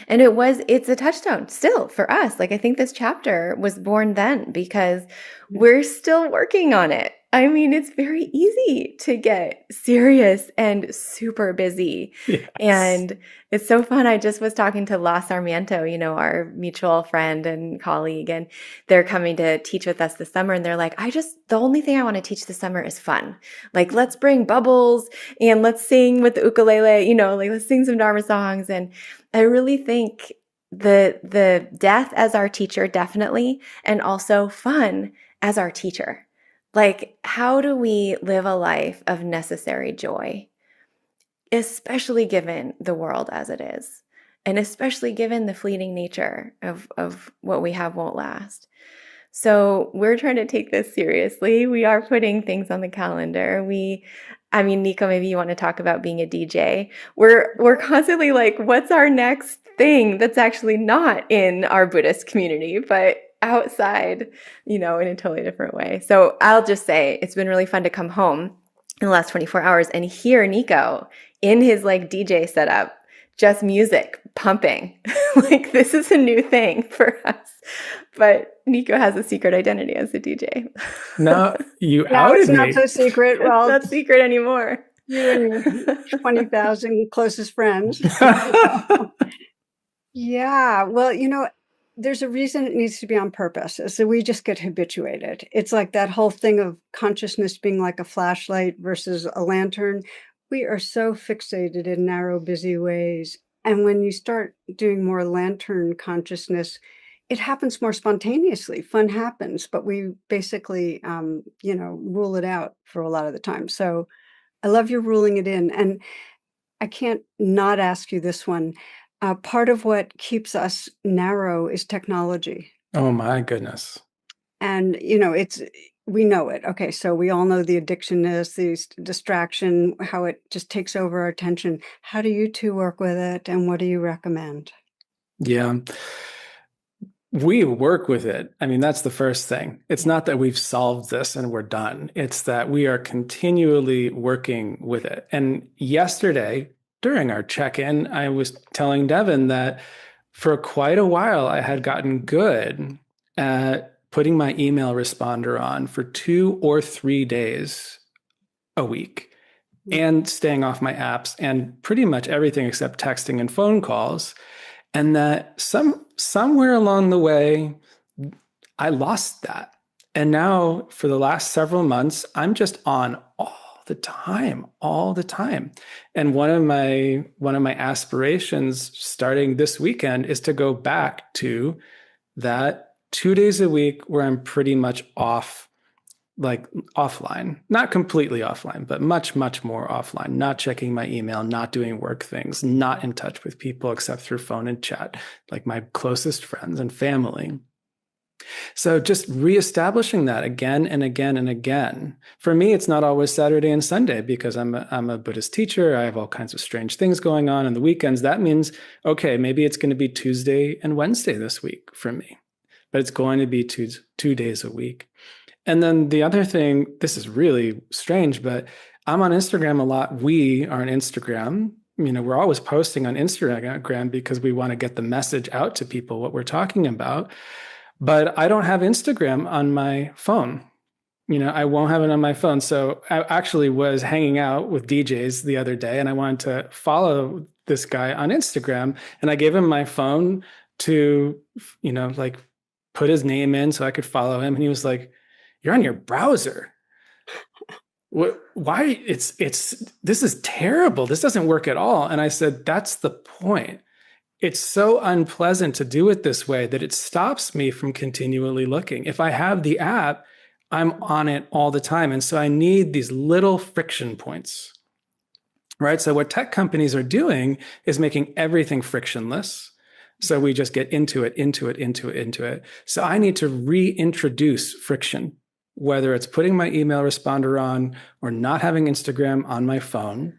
S2: And it's a touchstone still for us. Like, I think this chapter was born then because we're still working on it. I mean, it's very easy to get serious and super busy.
S3: Yes.
S2: And it's so fun. I just was talking to La Sarmiento, our mutual friend and colleague, and they're coming to teach with us this summer. And they're like, the only thing I want to teach this summer is fun. Like, let's bring bubbles and let's sing with the ukulele, like let's sing some Dharma songs. And I really think the death as our teacher, definitely, and also fun as our teacher. Like, how do we live a life of necessary joy, especially given the world as it is, and especially given the fleeting nature of what we have won't last? So we're trying to take this seriously. We are putting things on the calendar. Nico, maybe you want to talk about being a DJ. We're constantly like, what's our next thing that's actually not in our Buddhist community, but outside, in a totally different way. So I'll just say it's been really fun to come home in the last 24 hours and hear Nico in his like DJ setup, just music pumping. Like, this is a new thing for us. But Nico has a secret identity as a DJ.
S3: No, you
S1: Now
S3: outed
S1: it's not
S3: me.
S1: so secret. Well,
S2: it's not secret anymore.
S1: You and your 20,000 closest friends. Yeah. Well, there's a reason it needs to be on purpose. So we just get habituated. It's like that whole thing of consciousness being like a flashlight versus a lantern. We are so fixated in narrow, busy ways. And when you start doing more lantern consciousness, it happens more spontaneously. Fun happens, but we basically, rule it out for a lot of the time. So I love your ruling it in. And I can't not ask you this one. Part of what keeps us narrow is technology.
S3: Oh my goodness.
S1: And, we know it. Okay, so we all know the addiction is, the distraction, how it just takes over our attention. How do you two work with it, and what do you recommend?
S3: Yeah. We work with it. I mean, that's the first thing. It's not that we've solved this and we're done. It's that we are continually working with it. And yesterday, during our check-in, I was telling Devon that for quite a while, I had gotten good at putting my email responder on for 2 or 3 days a week and staying off my apps and pretty much everything except texting and phone calls. And that somewhere along the way, I lost that. And now for the last several months, I'm just on all the time. And one of my aspirations starting this weekend is to go back to that 2 days a week where I'm pretty much off, like offline, not completely offline, but much, much more offline, not checking my email, not doing work things, not in touch with people except through phone and chat, like my closest friends and family. So just reestablishing that again and again and again. For me, it's not always Saturday and Sunday because I'm a Buddhist teacher. I have all kinds of strange things going on the weekends. That means, okay, maybe it's going to be Tuesday and Wednesday this week for me, but it's going to be two days a week. And then the other thing, this is really strange, but I'm on Instagram a lot. We are on Instagram. We're always posting on Instagram because we want to get the message out to people, what we're talking about. But I don't have Instagram on my phone. I won't have it on my phone. So I actually was hanging out with DJs the other day and I wanted to follow this guy on Instagram and I gave him my phone to, like put his name in so I could follow him. And he was like, "You're on your browser. What, why this is terrible. This doesn't work at all." And I said, "That's the point. It's so unpleasant to do it this way that it stops me from continually looking. If I have the app, I'm on it all the time. And so I need these little friction points, right? So what tech companies are doing is making everything frictionless. So we just get into it, into it, into it, into it. So I need to reintroduce friction, whether it's putting my email responder on or not having Instagram on my phone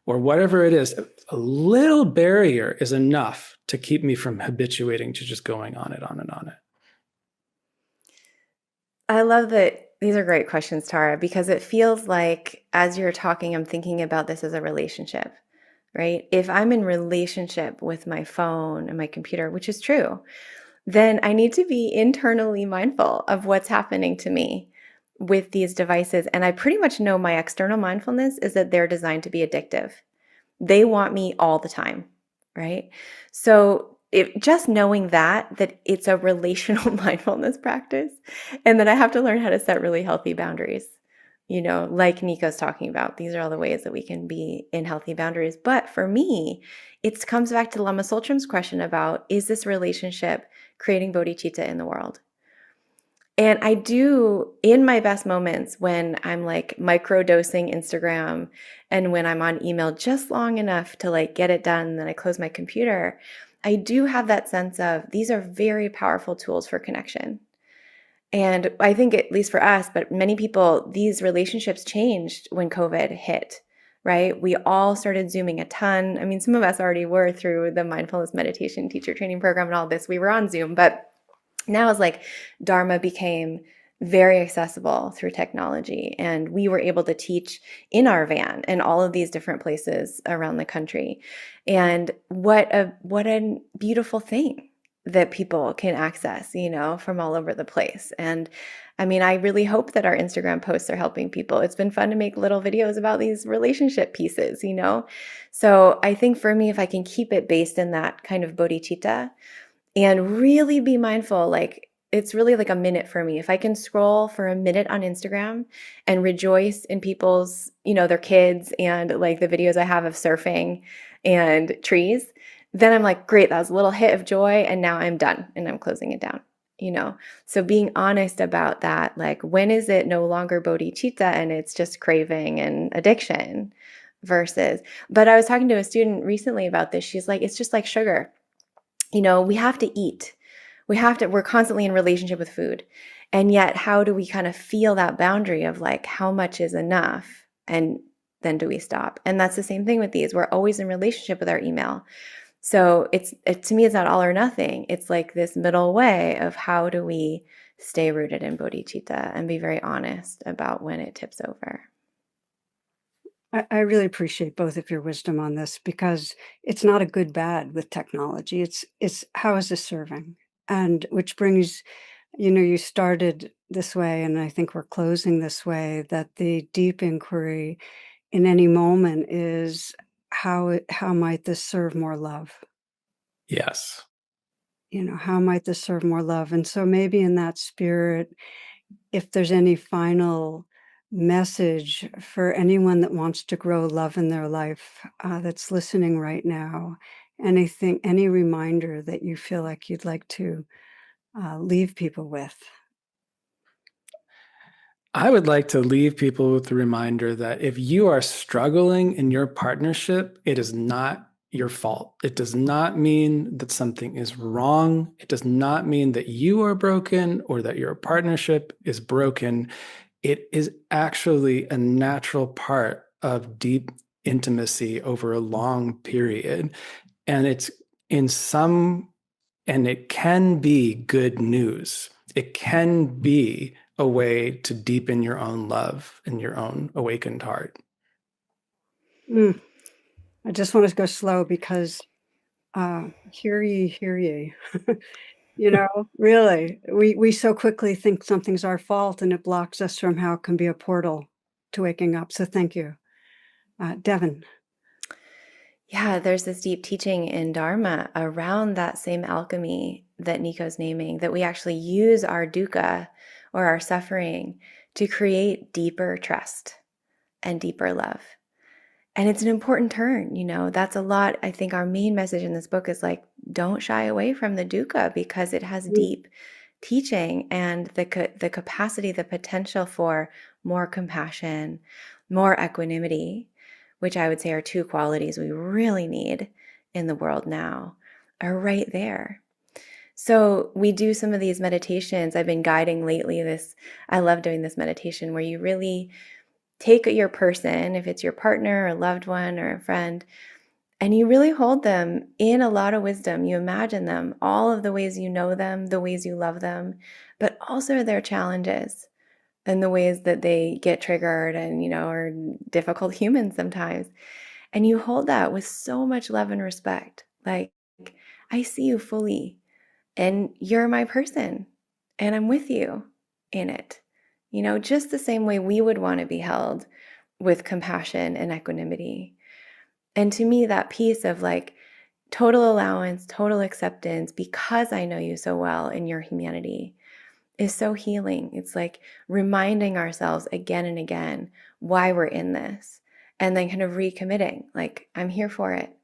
S3: or whatever it is. A little barrier is enough to keep me from habituating to just going on it, on and on it.
S2: I love that. These are great questions, Tara, because it feels like as you're talking, I'm thinking about this as a relationship, right? If I'm in relationship with my phone and my computer, which is true, then I need to be internally mindful of what's happening to me with these devices. And I pretty much know my external mindfulness is that they're designed to be addictive. They want me all the time, right? So just knowing that it's a relational mindfulness practice and that I have to learn how to set really healthy boundaries, like Nico's talking about. These are all the ways that we can be in healthy boundaries. But for me, it comes back to Lama Tsultrim's question about, is this relationship creating bodhicitta in the world? And I do, in my best moments, when I'm like micro dosing Instagram and when I'm on email just long enough to like get it done, and then I close my computer, I do have that sense of these are very powerful tools for connection. And I think, at least for us, but many people, these relationships changed when COVID hit, right? We all started Zooming a ton. I mean, some of us already were through the mindfulness meditation teacher training program and all this. We were on Zoom, but now it's like Dharma became very accessible through technology, and we were able to teach in our van in all of these different places around the country. And what a beautiful thing that people can access, from all over the place. And I mean, I really hope that our Instagram posts are helping people. It's been fun to make little videos about these relationship pieces. So I think for me, if I can keep it based in that kind of bodhicitta, and really be mindful, like it's really like a minute for me. If I can scroll for a minute on Instagram and rejoice in people's, their kids and like the videos I have of surfing and trees, then I'm like, great, that was a little hit of joy. And now I'm done and I'm closing it down. So being honest about that, like when is it no longer bodhicitta and it's just craving and addiction but I was talking to a student recently about this. She's like, it's just like sugar. We have to eat. We're constantly in relationship with food. And yet, how do we kind of feel that boundary of like, how much is enough? And then do we stop? And that's the same thing with these. We're always in relationship with our email. So to me, it's not all or nothing. It's like this middle way of how do we stay rooted in bodhicitta and be very honest about when it tips over.
S1: I really appreciate both of your wisdom on this because it's not a good bad with technology. It's how is this serving? And which brings, you started this way, and I think we're closing this way, that the deep inquiry in any moment is how might this serve more love?
S3: Yes.
S1: How might this serve more love? And so maybe in that spirit, if there's any final message for anyone that wants to grow love in their life, that's listening right now, any reminder that you feel like you'd like to leave people with?
S3: I would like to leave people with the reminder that if you are struggling in your partnership, it is not your fault. It does not mean that something is wrong. It does not mean that you are broken or that your partnership is broken. It is actually a natural part of deep intimacy over a long period. And it's in some, and it can be good news. It can be a way to deepen your own love and your own awakened heart.
S1: I just want to go slow because hear ye, hear ye. You know, really, we so quickly think something's our fault, and it blocks us from how it can be a portal to waking up. So thank you. Devon.
S2: Yeah, there's this deep teaching in Dharma around that same alchemy that Nico's naming, that we actually use our dukkha or our suffering to create deeper trust and deeper love. And it's an important turn, that's a lot. I think our main message in this book is like, don't shy away from the dukkha because it has deep teaching and the capacity, the potential for more compassion, more equanimity, which I would say are two qualities we really need in the world now, are right there. So we do some of these meditations. I've been guiding lately I love doing this meditation where you really take your person, if it's your partner, a loved one, or a friend, and you really hold them in a lot of wisdom. You imagine them, all of the ways you know them, the ways you love them, but also their challenges and the ways that they get triggered and, are difficult humans sometimes. And you hold that with so much love and respect. Like, I see you fully, and you're my person, and I'm with you in it. Just the same way we would want to be held with compassion and equanimity. And to me, that piece of like total allowance, total acceptance, because I know you so well in your humanity, is so healing. It's like reminding ourselves again and again why we're in this, and then kind of recommitting, like, I'm here for it,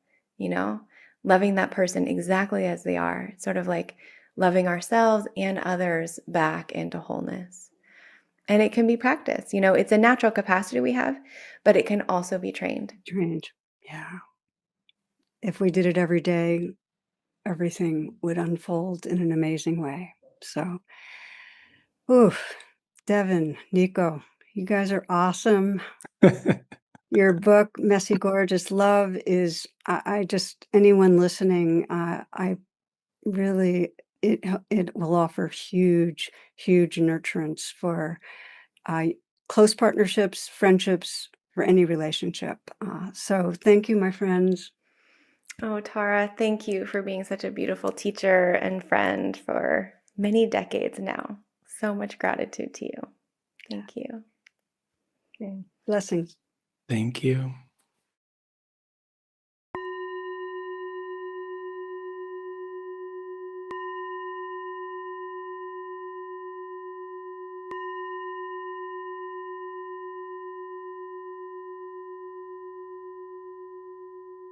S2: loving that person exactly as they are, sort of like loving ourselves and others back into wholeness. And it can be practiced. It's a natural capacity we have, but it can also be trained.
S1: Trained. Yeah. If we did it every day, everything would unfold in an amazing way. So, oof, Devon, Nico, you guys are awesome. Your book, Messy Gorgeous Love, is, I just, anyone listening, I really, it will offer huge, huge nurturance for close partnerships, friendships, for any relationship. So thank you, my friends.
S2: Oh, Tara, thank you for being such a beautiful teacher and friend for many decades now. So much gratitude to you. Thank you.
S1: Okay. Blessings.
S3: Thank you.